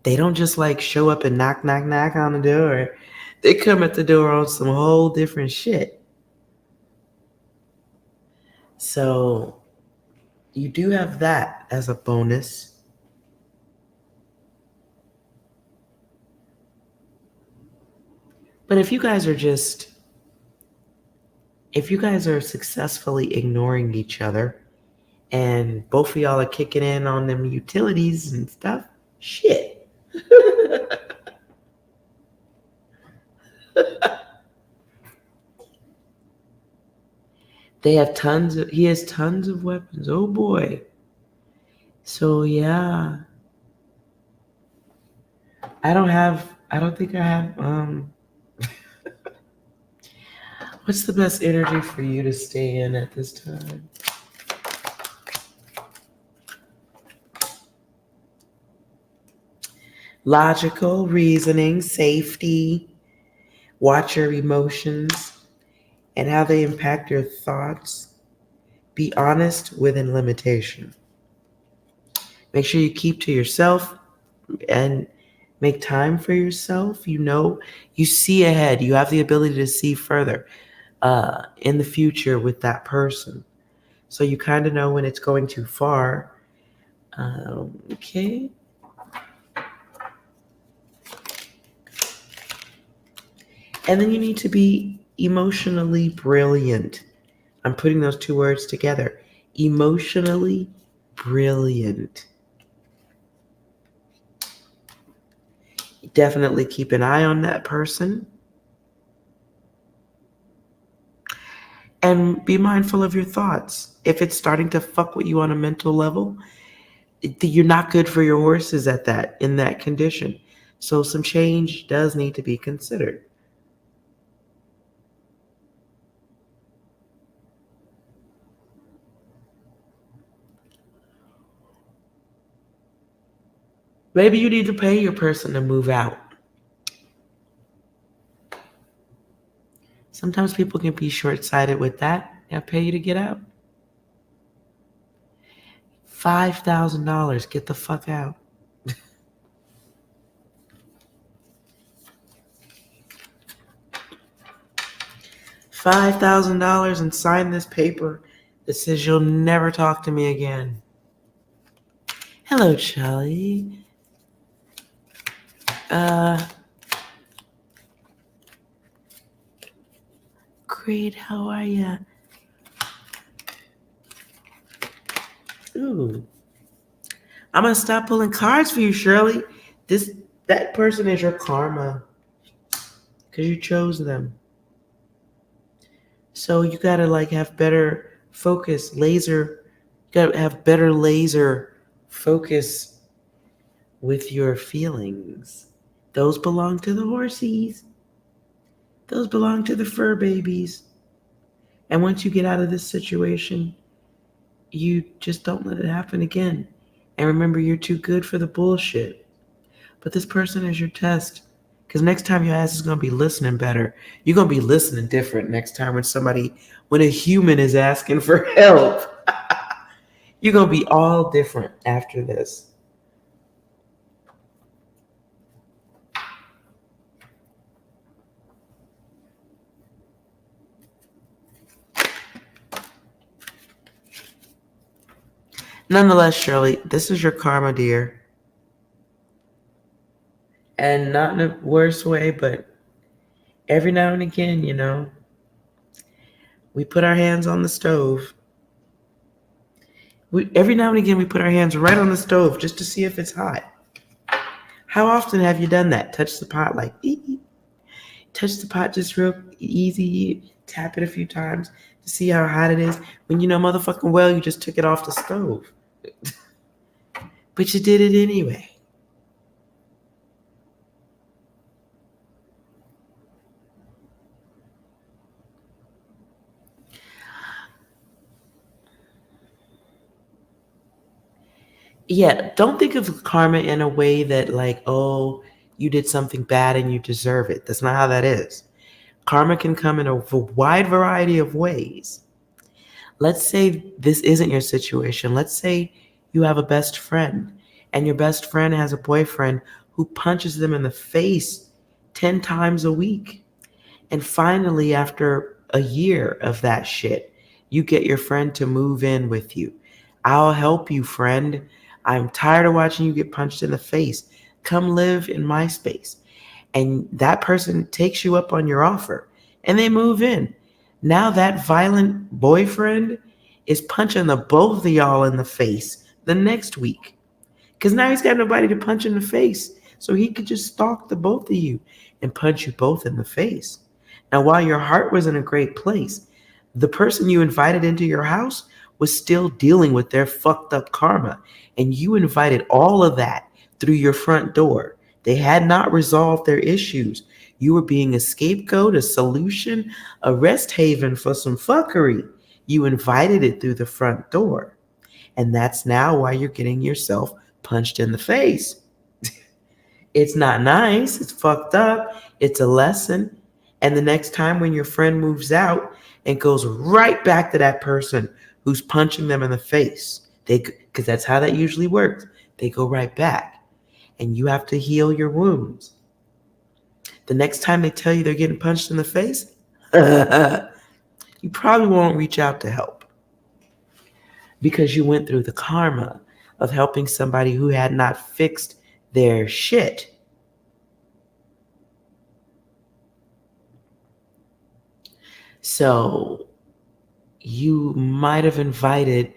They don't just like show up and knock, knock, knock on the door. They come at the door on some whole different shit. So you do have that as a bonus. But if you guys are successfully ignoring each other and both of y'all are kicking in on them utilities and stuff, shit. He has tons of weapons. Oh boy. So yeah. I don't think I have what's the best energy for you to stay in at this time? Logical, reasoning, safety, watch your emotions and how they impact your thoughts. Be honest within limitation. Make sure you keep to yourself and make time for yourself. You see ahead. You have the ability to see further in the future with that person. So you kind of know when it's going too far. Okay. And then you need to be emotionally brilliant. I'm putting those two words together. Emotionally brilliant. Definitely keep an eye on that person. And be mindful of your thoughts. If it's starting to fuck with you on a mental level, you're not good for your horses in that condition. So some change does need to be considered. Maybe you need to pay your person to move out. Sometimes people can be short-sighted with that. They'll pay you to get out. $5,000. Get the fuck out. $5,000 and sign this paper that says you'll never talk to me again. Hello, Charlie. Great, how are ya? Ooh. I'm gonna stop pulling cards for you, Shirley. That person is your karma. Because you chose them. So you gotta have better focus, you gotta have better laser focus with your feelings. Those belong to the horsies. Those belong to the fur babies. And once you get out of this situation, you just don't let it happen again. And remember, you're too good for the bullshit. But this person is your test. Because next time your ass is going to be listening better. You're going to be listening different next time when a human is asking for help. You're going to be all different after this. Nonetheless, Shirley, this is your karma, dear. And not in a worse way, but Every now and again, you know, we put our hands on the stove. Every now and again, we put our hands right on the stove just to see if it's hot. How often have you done that? Touch the pot like, ee. Touch the pot just real easy, tap it a few times to see how hot it is. When you know motherfucking well you just took it off the stove. But you did it anyway. Yeah, don't think of karma in a way that like, oh, you did something bad and you deserve it. That's not how that is. Karma can come in a wide variety of ways. Let's say this isn't your situation. Let's say you have a best friend and your best friend has a boyfriend who punches them in the face 10 times a week. And finally, after a year of that shit, you get your friend to move in with you. I'll help you, friend. I'm tired of watching you get punched in the face. Come live in my space. And that person takes you up on your offer and they move in. Now that violent boyfriend is punching the both of y'all in the face the next week. Because now he's got nobody to punch in the face. So he could just stalk the both of you and punch you both in the face. Now, while your heart was in a great place, the person you invited into your house was still dealing with their fucked up karma. And you invited all of that through your front door. They had not resolved their issues. You were being a scapegoat, a solution, a rest haven for some fuckery. You invited it through the front door. And that's now why you're getting yourself punched in the face. It's not nice. It's fucked up. It's a lesson. And the next time when your friend moves out and goes right back to that person who's punching them in the face, because that's how that usually works. They go right back. And you have to heal your wounds. The next time they tell you they're getting punched in the face, you probably won't reach out to help because you went through the karma of helping somebody who had not fixed their shit. So you might have invited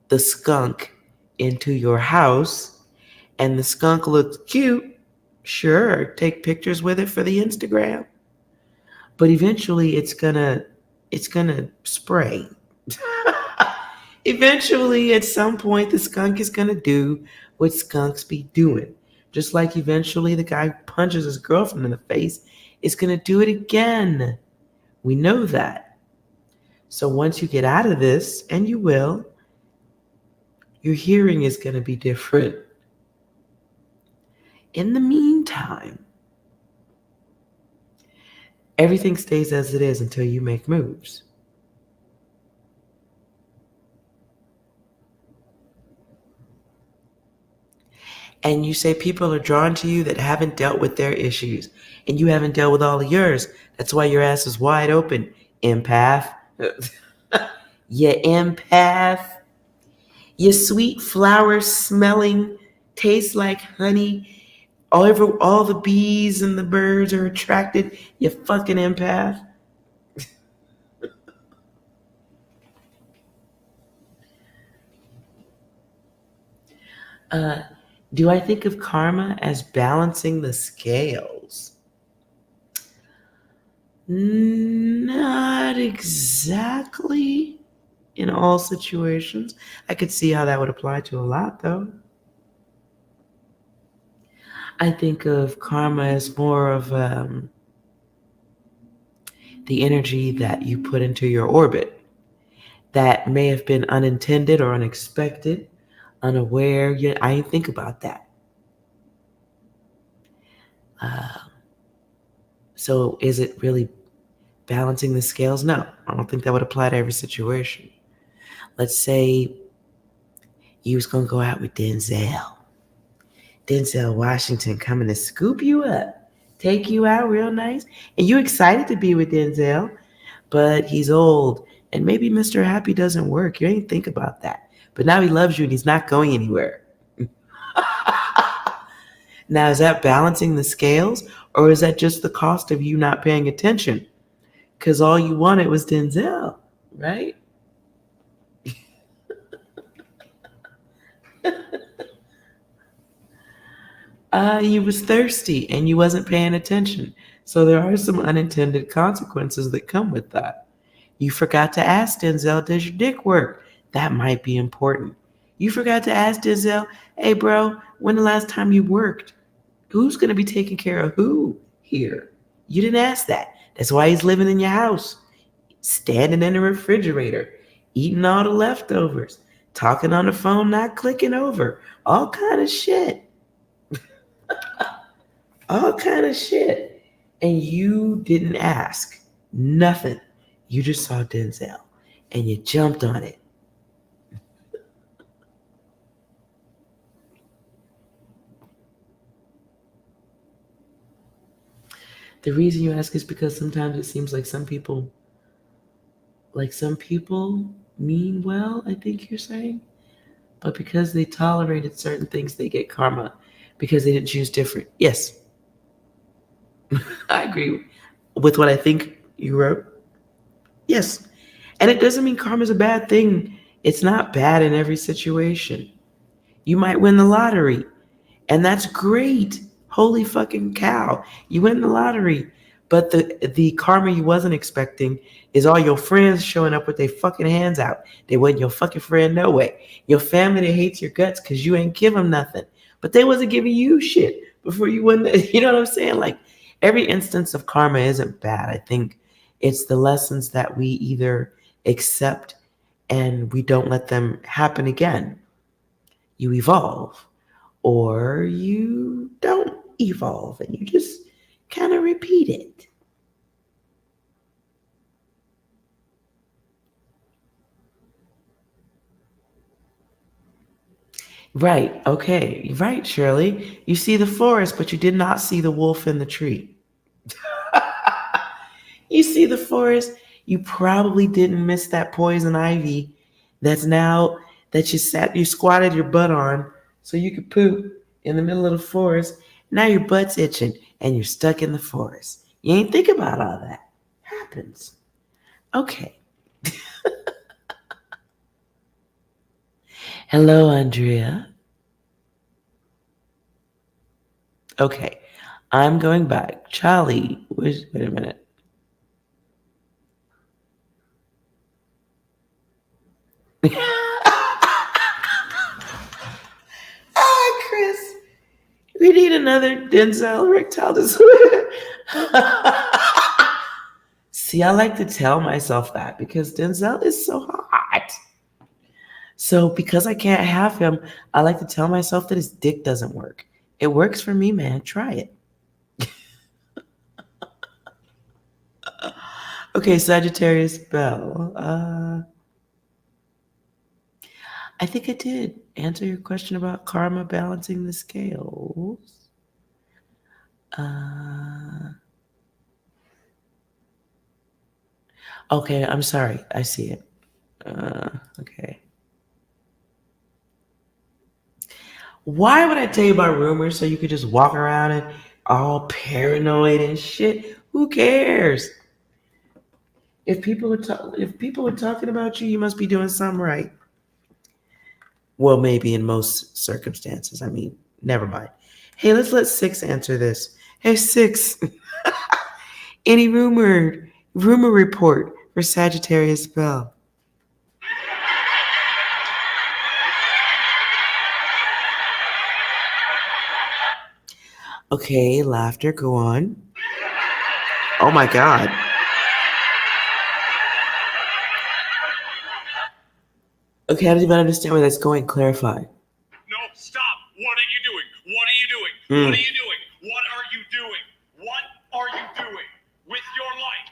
the skunk into your house and the skunk looks cute. Sure, take pictures with it for the Instagram. But eventually it's gonna spray. Eventually, at some point, the skunk is gonna do what skunks be doing. Just like eventually the guy who punches his girlfriend in the face is gonna do it again. We know that. So once you get out of this, and you will, your hearing is gonna be different. In the meantime, everything stays as it is until you make moves. And you say people are drawn to you that haven't dealt with their issues, and you haven't dealt with all of yours. That's why your ass is wide open, empath. You empath. You sweet flower smelling, tastes like honey. All the bees and the birds are attracted. You fucking empath. Do I think of karma as balancing the scales? Not exactly in all situations. I could see how that would apply to a lot, though. I think of karma as more of the energy that you put into your orbit that may have been unintended or unexpected, unaware. I didn't think about that. So is it really balancing the scales? No, I don't think that would apply to every situation. Let's say you was going to go out with Denzel Washington coming to scoop you up, take you out real nice, and you excited to be with Denzel, but he's old, and maybe Mr. Happy doesn't work. You ain't think about that. But now he loves you and he's not going anywhere. Now, is that balancing the scales? Or is that just the cost of you not paying attention? Because all you wanted was Denzel, right? You was thirsty and you wasn't paying attention. So there are some unintended consequences that come with that. You forgot to ask Denzel, does your dick work? That might be important. You forgot to ask Denzel, hey bro, when the last time you worked? Who's going to be taking care of who here? You didn't ask that. That's why he's living in your house, standing in the refrigerator, eating all the leftovers, talking on the phone, not clicking over, all kind of shit. All kind of shit. And you didn't ask nothing. You just saw Denzel and you jumped on it. The reason you ask is because sometimes it seems like some people mean well, I think you're saying, but because they tolerated certain things, they get karma because they didn't choose different. Yes, I agree with what I think you wrote. Yes. And it doesn't mean karma's a bad thing. It's not bad in every situation. You might win the lottery, and that's great. Holy fucking cow. You win the lottery. But the karma you wasn't expecting is all your friends showing up with their fucking hands out. They wasn't your fucking friend no way. Your family that hates your guts because you ain't give them nothing. But they wasn't giving you shit before you won. You know what I'm saying? Like, every instance of karma isn't bad. I think it's the lessons that we either accept and we don't let them happen again. You evolve, or you don't evolve and you just kind of repeat it. Right, okay, right, Shirley. You see the forest, but you did not see the wolf in the tree. You see the forest, you probably didn't miss that poison ivy that's now that you squatted your butt on so you could poop in the middle of the forest. Now your butt's itching and you're stuck in the forest. You ain't think about all that. Happens. Okay. Hello, Andrea. Okay. I'm going back. Charlie, wait a minute. Chris. We need another Denzel erectile disorder. See, I like to tell myself that because Denzel is so hot. So because I can't have him, I like to tell myself that his dick doesn't work. It works for me, man. Try it. Okay, Sagittarius Bell. I think I did answer your question about karma balancing the scales. Okay, I'm sorry. I see it. Okay. Why would I tell you about rumors so you could just walk around and all paranoid and shit? Who cares? If people were talking about you, you must be doing something right. Well, maybe in most circumstances. I mean, never mind. Hey, let's let Six answer this. Hey, Six. Any rumor report for Sagittarius Bell? Okay, laughter, go on. Oh my God. Okay, I don't even understand where that's going. Clarify. No, stop. What are you doing? What are you doing? What are you doing? What are you doing? What are you doing with your life?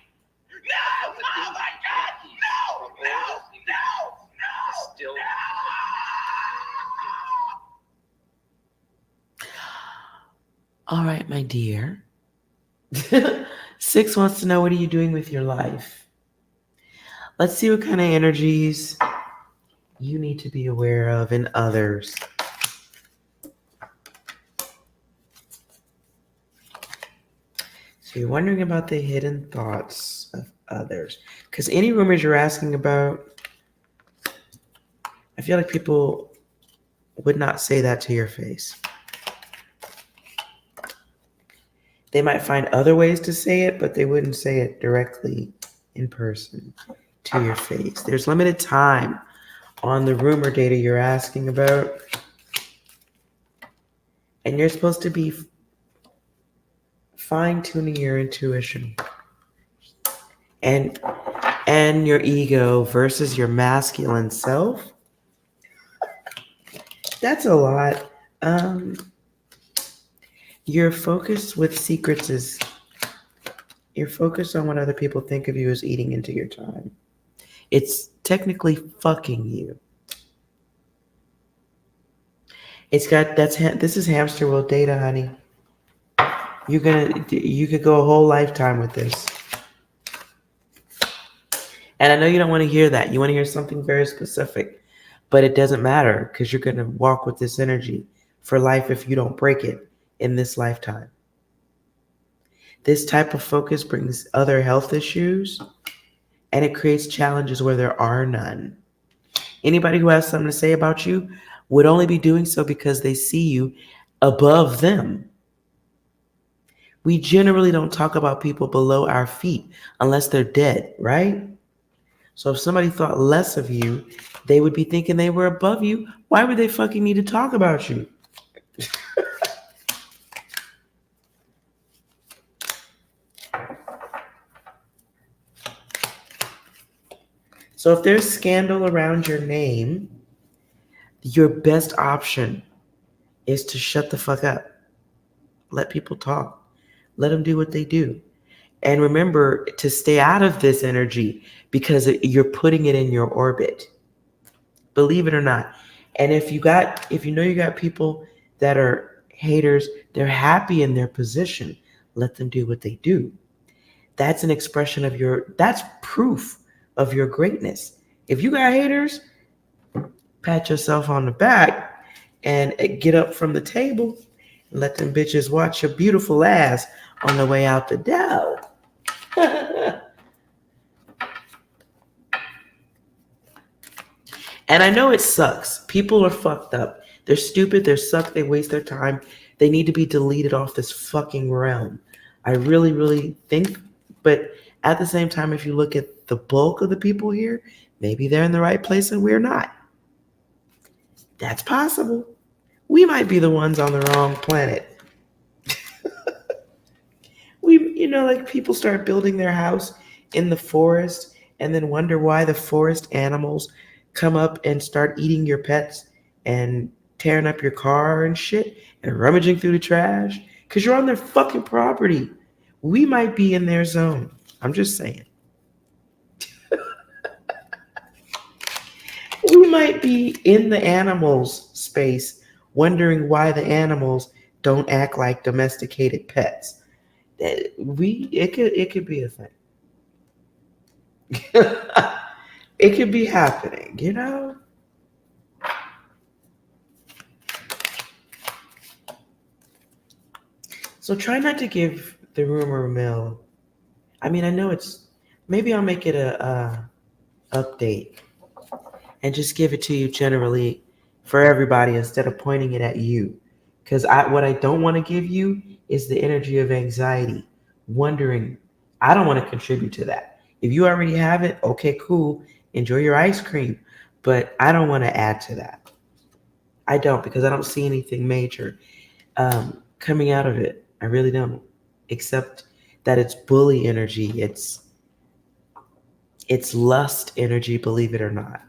No! Oh my God! No! No! No! No! Still. All right, my dear. Six wants to know, what are you doing with your life? Let's see what kind of energies you need to be aware of in others. So you're wondering about the hidden thoughts of others. Because any rumors you're asking about, I feel like people would not say that to your face. They might find other ways to say it, but they wouldn't say it directly in person to your face. There's limited time on the rumor data you're asking about. And you're supposed to be fine-tuning your intuition and your ego versus your masculine self. That's a lot. Your focus with secrets is your focus on what other people think of you is eating into your time. It's technically fucking you. This is hamster wheel data, honey. You could go a whole lifetime with this. And I know you don't want to hear that. You want to hear something very specific, but it doesn't matter because you're going to walk with this energy for life if you don't break it in this lifetime. This type of focus brings other health issues and it creates challenges where there are none. Anybody who has something to say about you would only be doing so because they see you above them. We generally don't talk about people below our feet unless they're dead, right? So if somebody thought less of you, they would be thinking they were above you. Why would they fucking need to talk about you? So if there's scandal around your name, your best option is to shut the fuck up. Let people talk. Let them do what they do. And remember to stay out of this energy because you're putting it in your orbit. Believe it or not. And if you know you got people that are haters, they're happy in their position. Let them do what they do. That's an expression of that's proof of your greatness. If you got haters, pat yourself on the back and get up from the table and let them bitches watch your beautiful ass on the way out the door. And I know it sucks. People are fucked up. They're stupid. They're suck. They waste their time. They need to be deleted off this fucking realm. I really, really think. But at the same time, if you look at the bulk of the people here, maybe they're in the right place and we're not. That's possible. We might be the ones on the wrong planet. Like people start building their house in the forest and then wonder why the forest animals come up and start eating your pets and tearing up your car and shit and rummaging through the trash because you're on their fucking property. We might be in their zone. I'm just saying. We might be in the animals' space wondering why the animals don't act like domesticated pets. It could be a thing. It could be happening, So try not to give the rumor mill. I mean, I know maybe I'll make it a update and just give it to you generally for everybody instead of pointing it at you. Because what I don't want to give you is the energy of anxiety, wondering. I don't want to contribute to that. If you already have it, okay, cool. Enjoy your ice cream. But I don't want to add to that. I don't, because I don't see anything major coming out of it. I really don't. Except that it's bully energy. It's lust energy, believe it or not.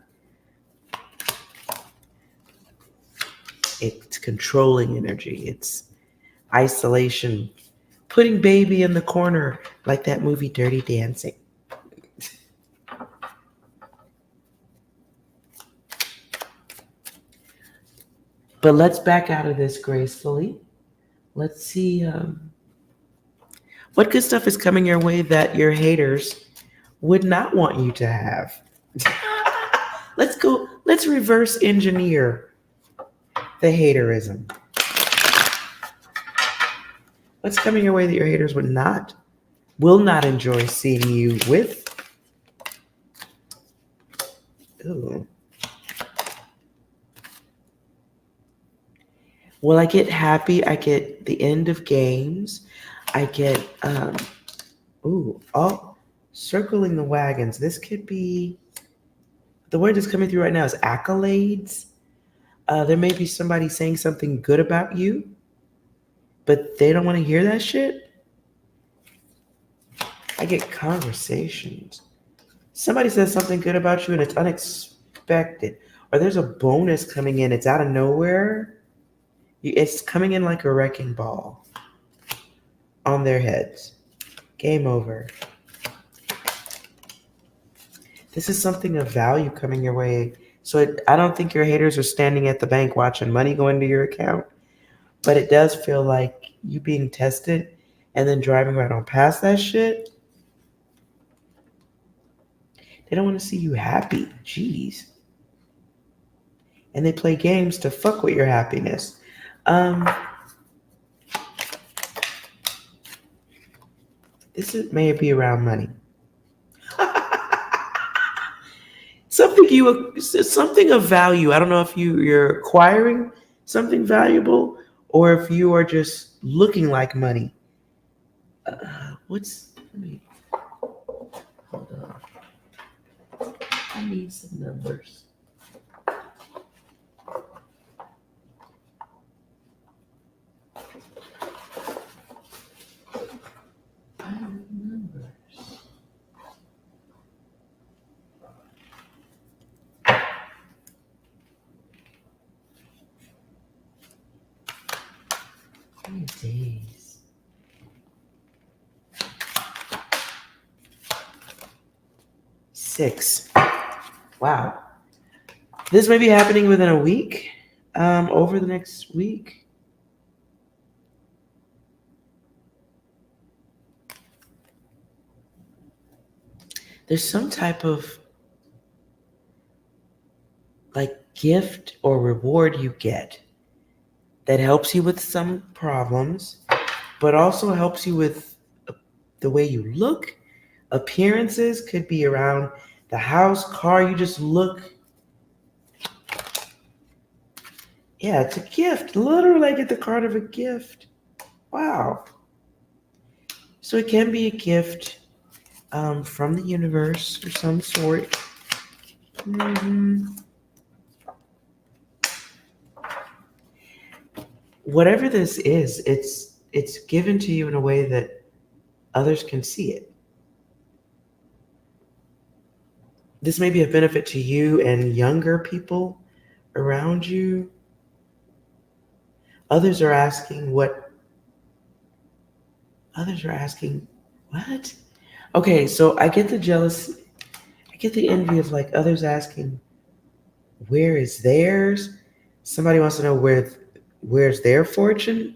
It's controlling energy. It's isolation. Putting baby in the corner like that movie Dirty Dancing. But let's back out of this gracefully. Let's see what good stuff is coming your way that your haters would not want you to have. Let's reverse engineer the haterism. What's coming your way that your haters would not will not enjoy seeing you with. Ooh. Well, I get happy. I get the end of games. I get, circling the wagons. This could be, the word that's coming through right now is accolades. There may be somebody saying something good about you, but they don't want to hear that shit. I get conversations. Somebody says something good about you and it's unexpected. Or there's a bonus coming in. It's out of nowhere. It's coming in like a wrecking ball on their heads. Game over. This is something of value coming your way. So I don't think your haters are standing at the bank watching money go into your account. But it does feel like you being tested and then driving right on past that shit. They don't want to see you happy. Jeez. And they play games to fuck with your happiness. May be around money. Something of value. I don't know if you're acquiring something valuable or if you are just looking like money. Hold on. I need some numbers. Days. Six. Wow. This may be happening within a week. Over the next week. There's some type of like gift or reward you get that helps you with some problems, but also helps you with the way you look. Appearances could be around the house, car, you just look. Yeah, it's a gift. Literally, I get the card of a gift. Wow. So it can be a gift from the universe of some sort. Whatever this is, it's given to you in a way that others can see it. This may be a benefit to you and younger people around you. Others are asking what? Okay, so I get the jealousy. I get the envy of like others asking, where is theirs? Somebody wants to know where's their fortune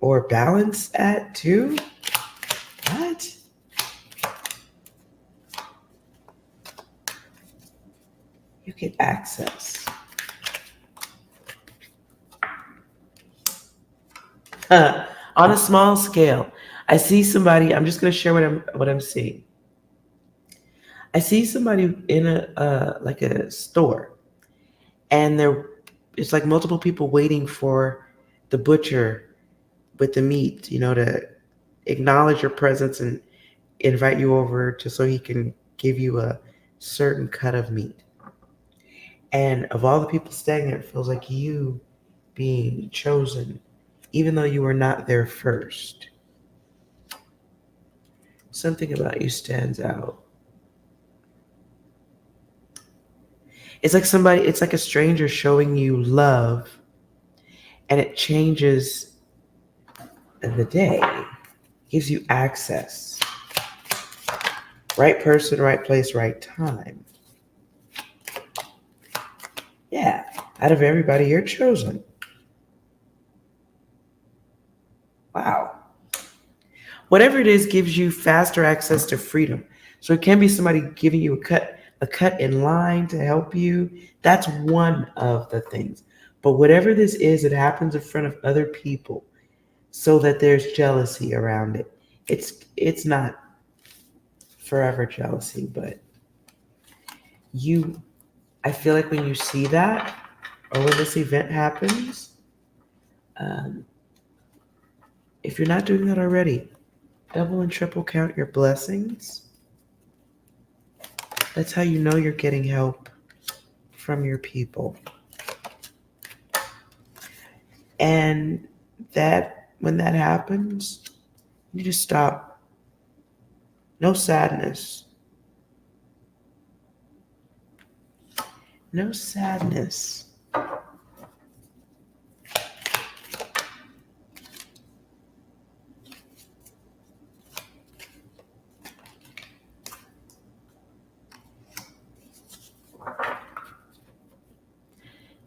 or balance at too? What? You get access. On a small scale, I see somebody. I'm just going to share what I'm seeing. I see somebody in a store, and it's like multiple people waiting for the butcher with the meat, to acknowledge your presence and invite you over so he can give you a certain cut of meat. And of all the people standing there, it feels like you being chosen, even though you were not there first. Something about you stands out. It's like a stranger showing you love, and it changes the day, gives you access. Right person, right place, right time. Yeah, out of everybody, you're chosen. Wow. Whatever it is gives you faster access to freedom. So it can be somebody giving you a cut in line to help you. That's one of the things. But whatever this is, it happens in front of other people so that there's jealousy around it. It's not forever jealousy, but I feel like when you see that, or when this event happens, if you're not doing that already, double and triple count your blessings. That's how you know you're getting help from your people. And when that happens, you just stop. No sadness. No sadness.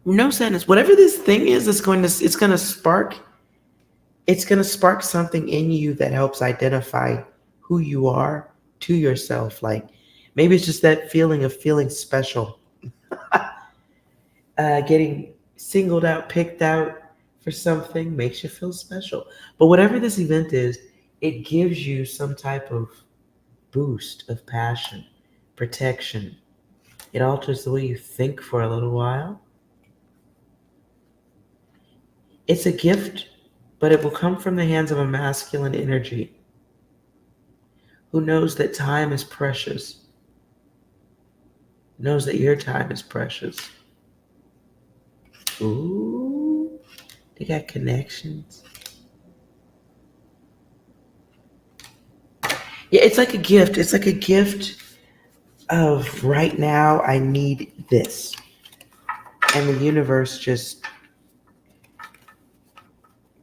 No sadness. Whatever this thing is, it's going to spark something in you that helps identify who you are to yourself. Like maybe it's just that feeling of feeling special. Getting singled out, picked out for something makes you feel special. But whatever this event is, it gives you some type of boost of passion, protection. It alters the way you think for a little while. It's a gift, but it will come from the hands of a masculine energy who knows that time is precious, knows that your time is precious. Ooh, they got connections. Yeah, it's like a gift. It's like a gift of right now, I need this. And the universe just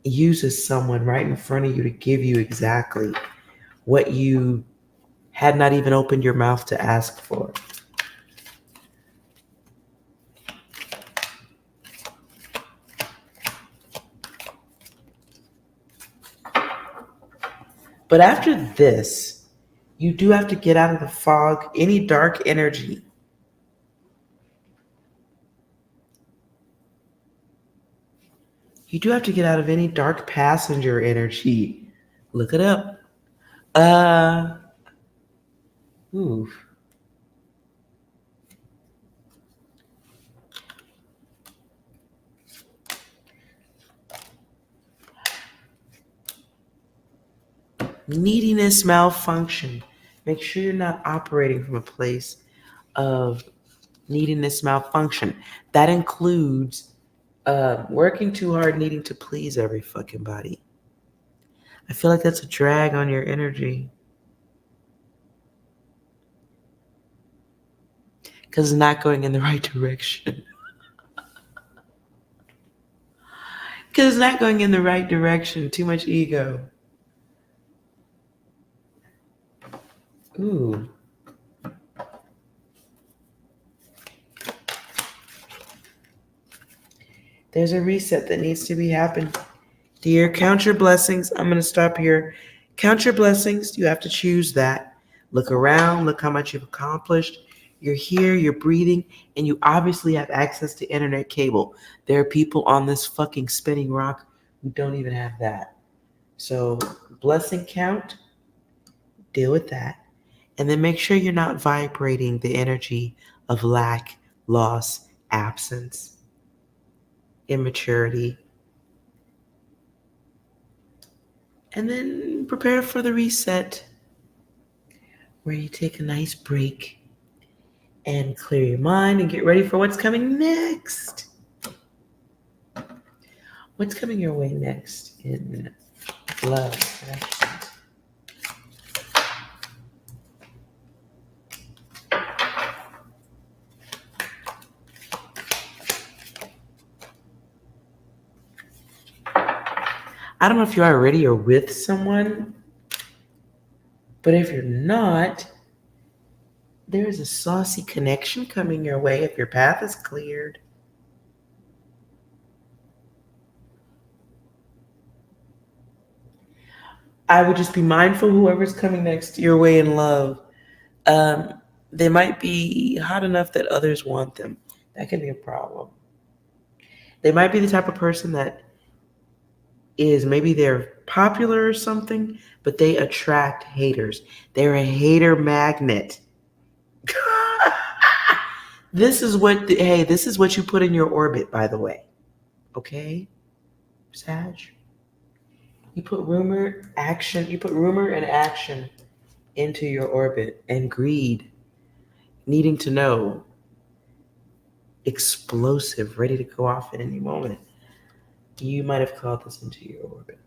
uses someone right in front of you to give you exactly what you had not even opened your mouth to ask for. But after this, you do have to get out of the fog, any dark energy. You do have to get out of any dark passenger energy. Look it up. Ooh. Neediness malfunction. Make sure you're not operating from a place of neediness malfunction. That includes working too hard, needing to please every fucking body. I feel like that's a drag on your energy. Because it's not going in the right direction. Because it's not going in the right direction. Too much ego. Ooh. There's a reset that needs to be happening. Dear, count your blessings. I'm going to stop here. Count your blessings. You have to choose that. Look around. Look how much you've accomplished. You're here. You're breathing. And you obviously have access to internet cable. There are people on this fucking spinning rock who don't even have that. So blessing count. Deal with that. And then make sure you're not vibrating the energy of lack, loss, absence, immaturity. And then prepare for the reset where you take a nice break and clear your mind and get ready for what's coming next. What's coming your way next in love? I don't know if you already are with someone, but if you're not, there is a saucy connection coming your way if your path is cleared. I would just be mindful whoever's coming next your way in love. They might be hot enough that others want them. That can be a problem. They might be the type of person that is maybe they're popular or something, but they attract haters. They're a hater magnet. This is what, hey, this is what you put in your orbit, by the way. Okay, Sag? You put rumor and action into your orbit, and greed, needing to know, explosive, ready to go off at any moment. You might have called this into your orbit.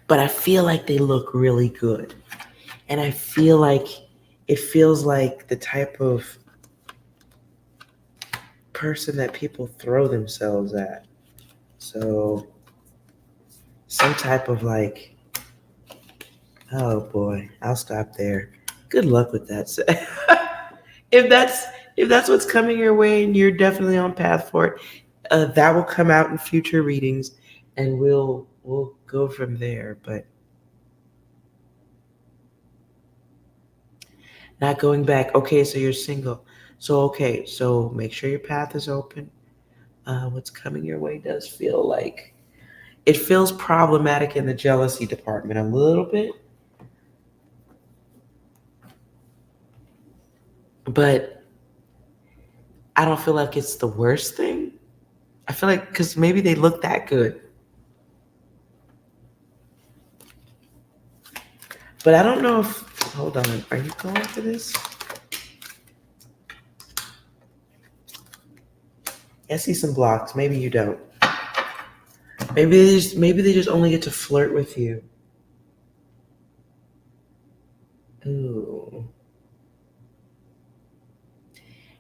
But I feel like they look really good. And I feel like it feels like the type of person that people throw themselves at. So some type of like, oh boy, I'll stop there. Good luck with that. if that's what's coming your way and you're definitely on path for it, that will come out in future readings, and we'll go from there. But not going back. Okay, so you're single. So make sure your path is open. What's coming your way does feel like it feels problematic in the jealousy department a little bit. But I don't feel like it's the worst thing. I feel like because maybe they look that good. But I don't know if, hold on, are you going for this? I see some blocks. Maybe you don't. Maybe they just only get to flirt with you. Ooh.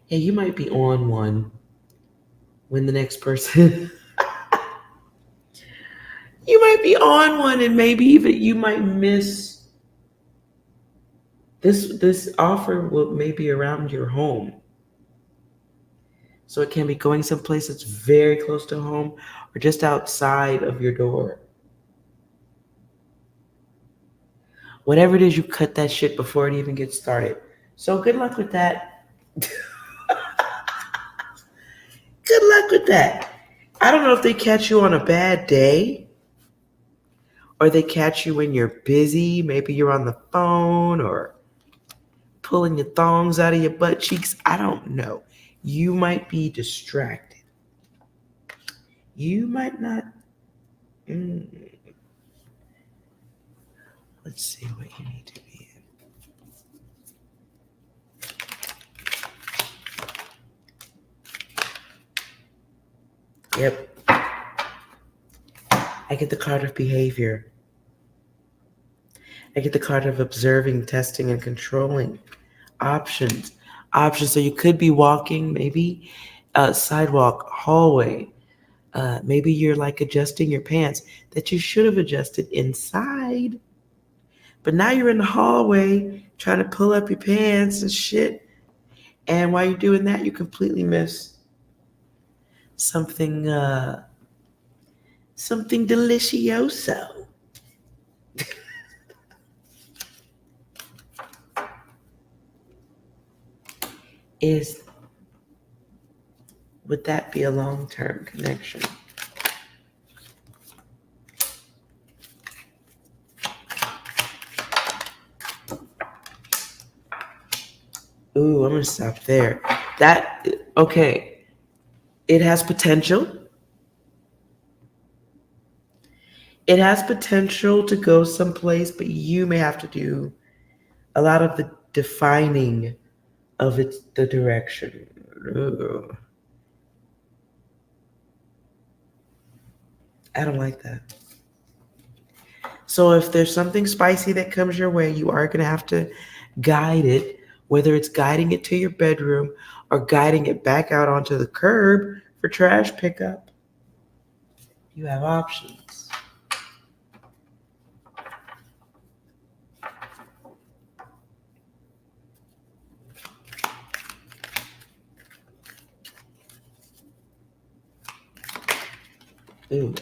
Yeah, you might be on one when the next person you might be on one, and maybe even you might miss this offer will maybe around your home. So it can be going someplace that's very close to home or just outside of your door. Whatever it is, you cut that shit before it even gets started. So good luck with that. Good luck with that. I don't know if they catch you on a bad day or they catch you when you're busy. Maybe you're on the phone or pulling your thongs out of your butt cheeks. I don't know. You might be distracted. You might not. Let's see what you need to be in. Yep. I get the card of behavior. I get the card of observing, testing, and controlling. Options. So you could be walking, maybe a sidewalk, hallway. Maybe you're like adjusting your pants that you should have adjusted inside. But now you're in the hallway trying to pull up your pants and shit. And while you're doing that, you completely miss something delicioso. Would that be a long-term connection? Ooh, I'm gonna stop there. Okay. It has potential. It has potential to go someplace, but you may have to do a lot of the defining of the direction. Ooh. I don't like that. So if there's something spicy that comes your way, you are going to have to guide it, whether it's guiding it to your bedroom or guiding it back out onto the curb for trash pickup. You have options. Ooh.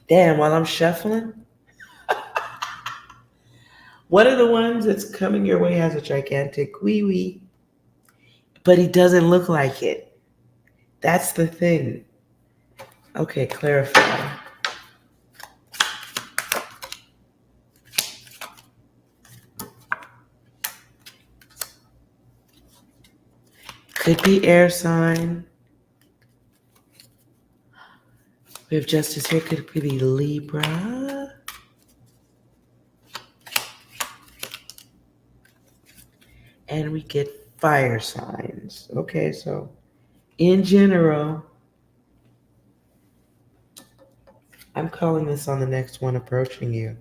Damn, while I'm shuffling. One of the ones that's coming your way has a gigantic wee-wee, but he doesn't look like it. That's the thing. Okay, clarify. Could be air sign. We have justice here. Could be Libra. And we get fire signs. Okay, so in general, I'm calling this on the next one approaching you.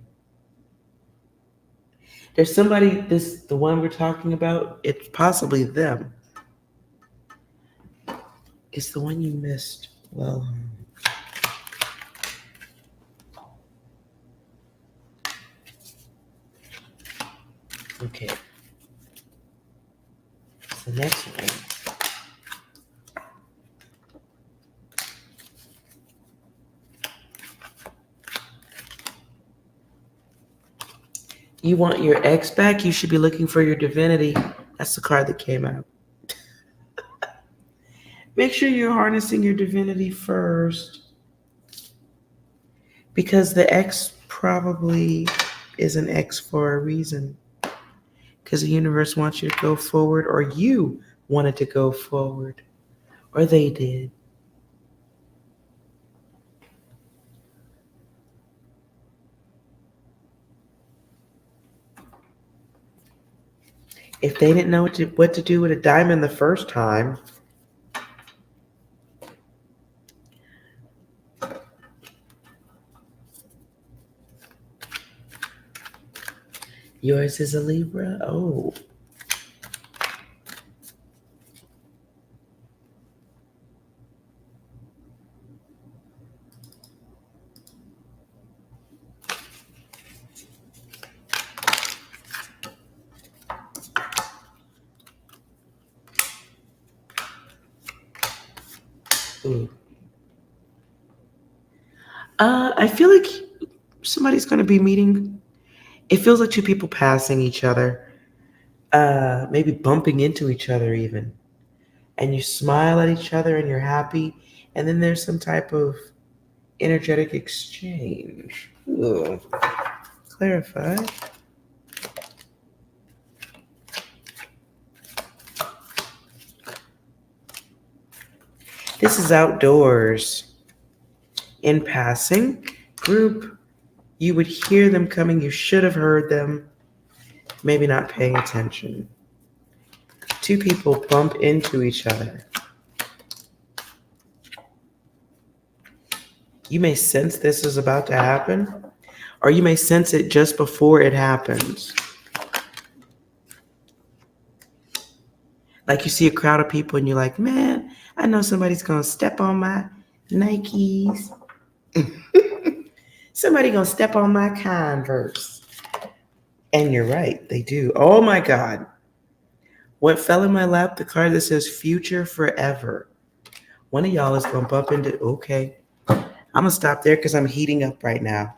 There's somebody, the one we're talking about, it's possibly them. It's the one you missed. Well, okay. The next one. You want your ex back? You should be looking for your divinity. That's the card that came out. Make sure you're harnessing your divinity first. Because the ex probably is an ex for a reason. Because the universe wants you to go forward, or you wanted to go forward, or they did. If they didn't know what to do with a diamond the first time, yours is a Libra? Oh. Ooh. I feel like somebody's going to be meeting. It feels like two people passing each other, maybe bumping into each other even. And you smile at each other and you're happy. And then there's some type of energetic exchange. Ooh. Clarify. This is outdoors. In passing, group, you would hear them coming. You should have heard them. Maybe not paying attention. Two people bump into each other. You may sense this is about to happen, or you may sense it just before it happens. Like you see a crowd of people and you're like, man, I know somebody's going to step on my Nikes. Somebody going to step on my Converse. And you're right, they do. Oh my God. What fell in my lap? The card that says future forever. One of y'all is going to bump into, okay. I'm going to stop there because I'm heating up right now.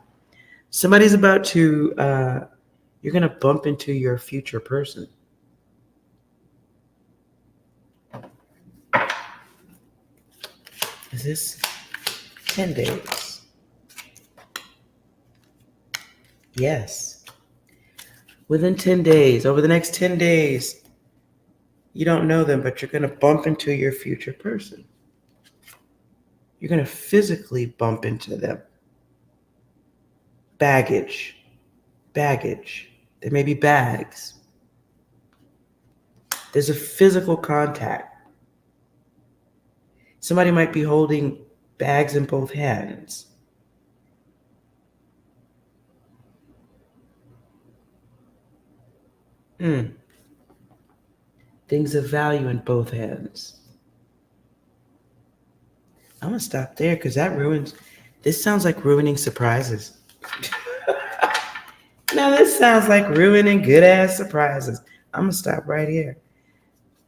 Somebody's about to, you're going to bump into your future person. Is this 10 days? Yes. Within 10 days, over the next 10 days, you don't know them, but you're going to bump into your future person. You're going to physically bump into them. Baggage. There may be bags. There's a physical contact. Somebody might be holding bags in both hands. Things of value in both hands. I'm going to stop there because that ruins. This sounds like ruining surprises. Now, this sounds like ruining good-ass surprises. I'm going to stop right here.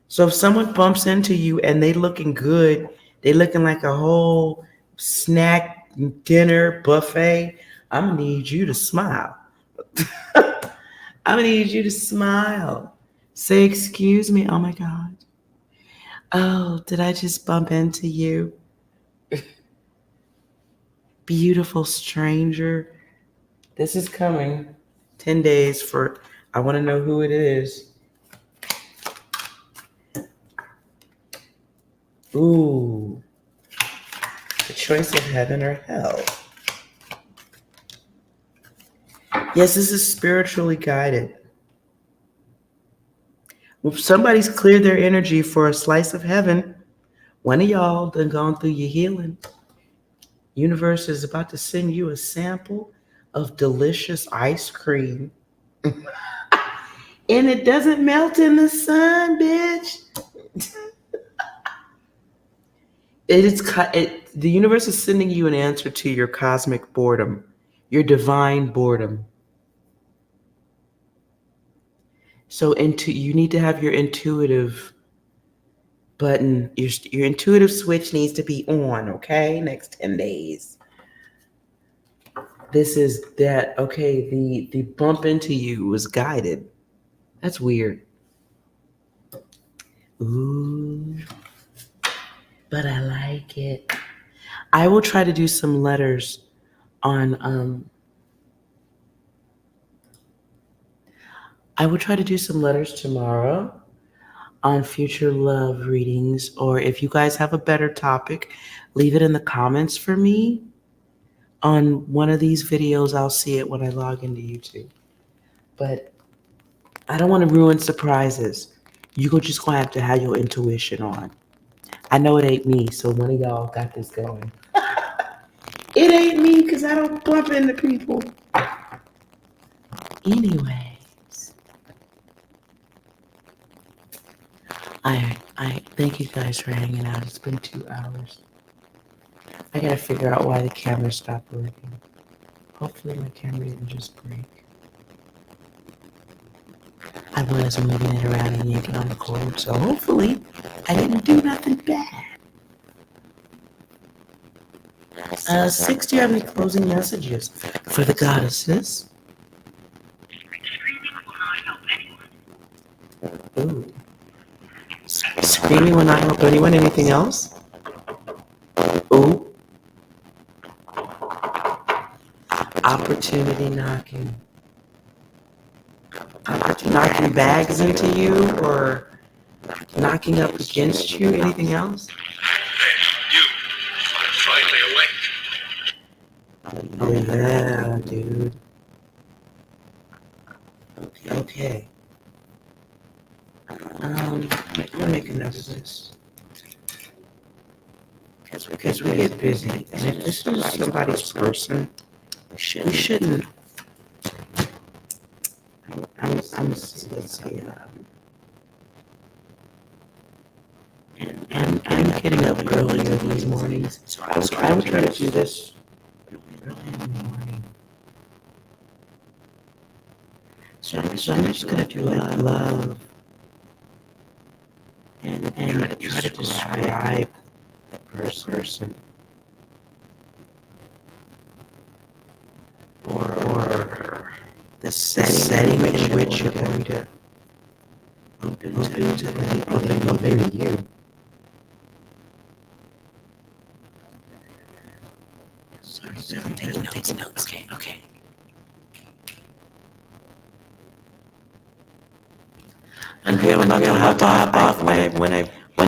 So if someone bumps into you and they looking good, they looking like a whole snack dinner buffet, I'm going to need you to smile. I'm going to need you to smile. Say, excuse me. Oh, my God. Oh, did I just bump into you? beautiful stranger. This is coming. 10 days for, I want to know who it is. Ooh. The choice of heaven or hell. Yes, this is spiritually guided. If somebody's cleared their energy for a slice of heaven, one of y'all done gone through your healing. Universe is about to send you a sample of delicious ice cream. And it doesn't melt in the sun, bitch. The universe is sending you an answer to your cosmic boredom, your divine boredom. So you need to have your intuitive button, your intuitive switch needs to be on, okay? Next 10 days. This is that, okay, the bump into you was guided. That's weird. Ooh. But I like it. I will try to do some letters on I will try to do some letters tomorrow on future love readings, or if you guys have a better topic, leave it in the comments for me. On one of these videos, I'll see it when I log into YouTube. But I don't want to ruin surprises. Just gonna have to have your intuition on. I know it ain't me, so one of y'all got this going. It ain't me because I don't bump into people. Anyways, I thank you guys for hanging out. It's been 2 hours. I gotta figure out why the camera stopped working. Hopefully my camera didn't just break. I was moving it around and yanking on the cord, so hopefully I didn't do nothing bad. 6, do you have any closing messages for the goddesses? Ooh. Screaming will not help anyone. Anything else? Ooh. Opportunity knocking. Knocking bags into you or knocking up against you? Anything else? You are finally awake. Yeah, dude. Okay. I'm gonna make a note of this. Because we get busy. And if this is somebody's person, we shouldn't. Let's see. And I'm getting up earlier these mornings, so I will try to do this early in the morning. So I'm just gonna do like love and try to describe the person or the setting in which you're going to open to you. Sorry, taking notes. Okay. And here I'm gonna hop off when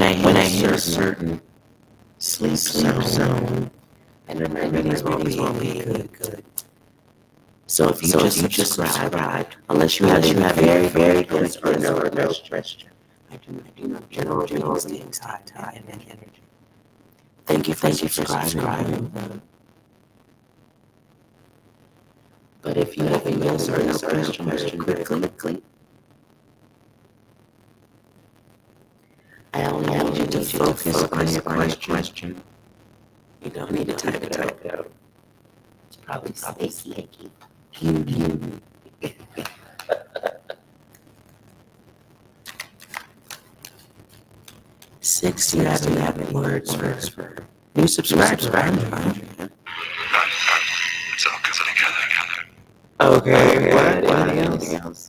I hit a certain sleep zone, and then my readings won't be good. So if you just subscribe, unless you have very good or no question, I do no general things tie and energy. Thank you for subscribing. But if you have a yes or no question, quickly. I only need you to focus on your question. You don't need to type it out. It's probably sneaky. You. 67 words for new subscribers. Okay, what? Anything else?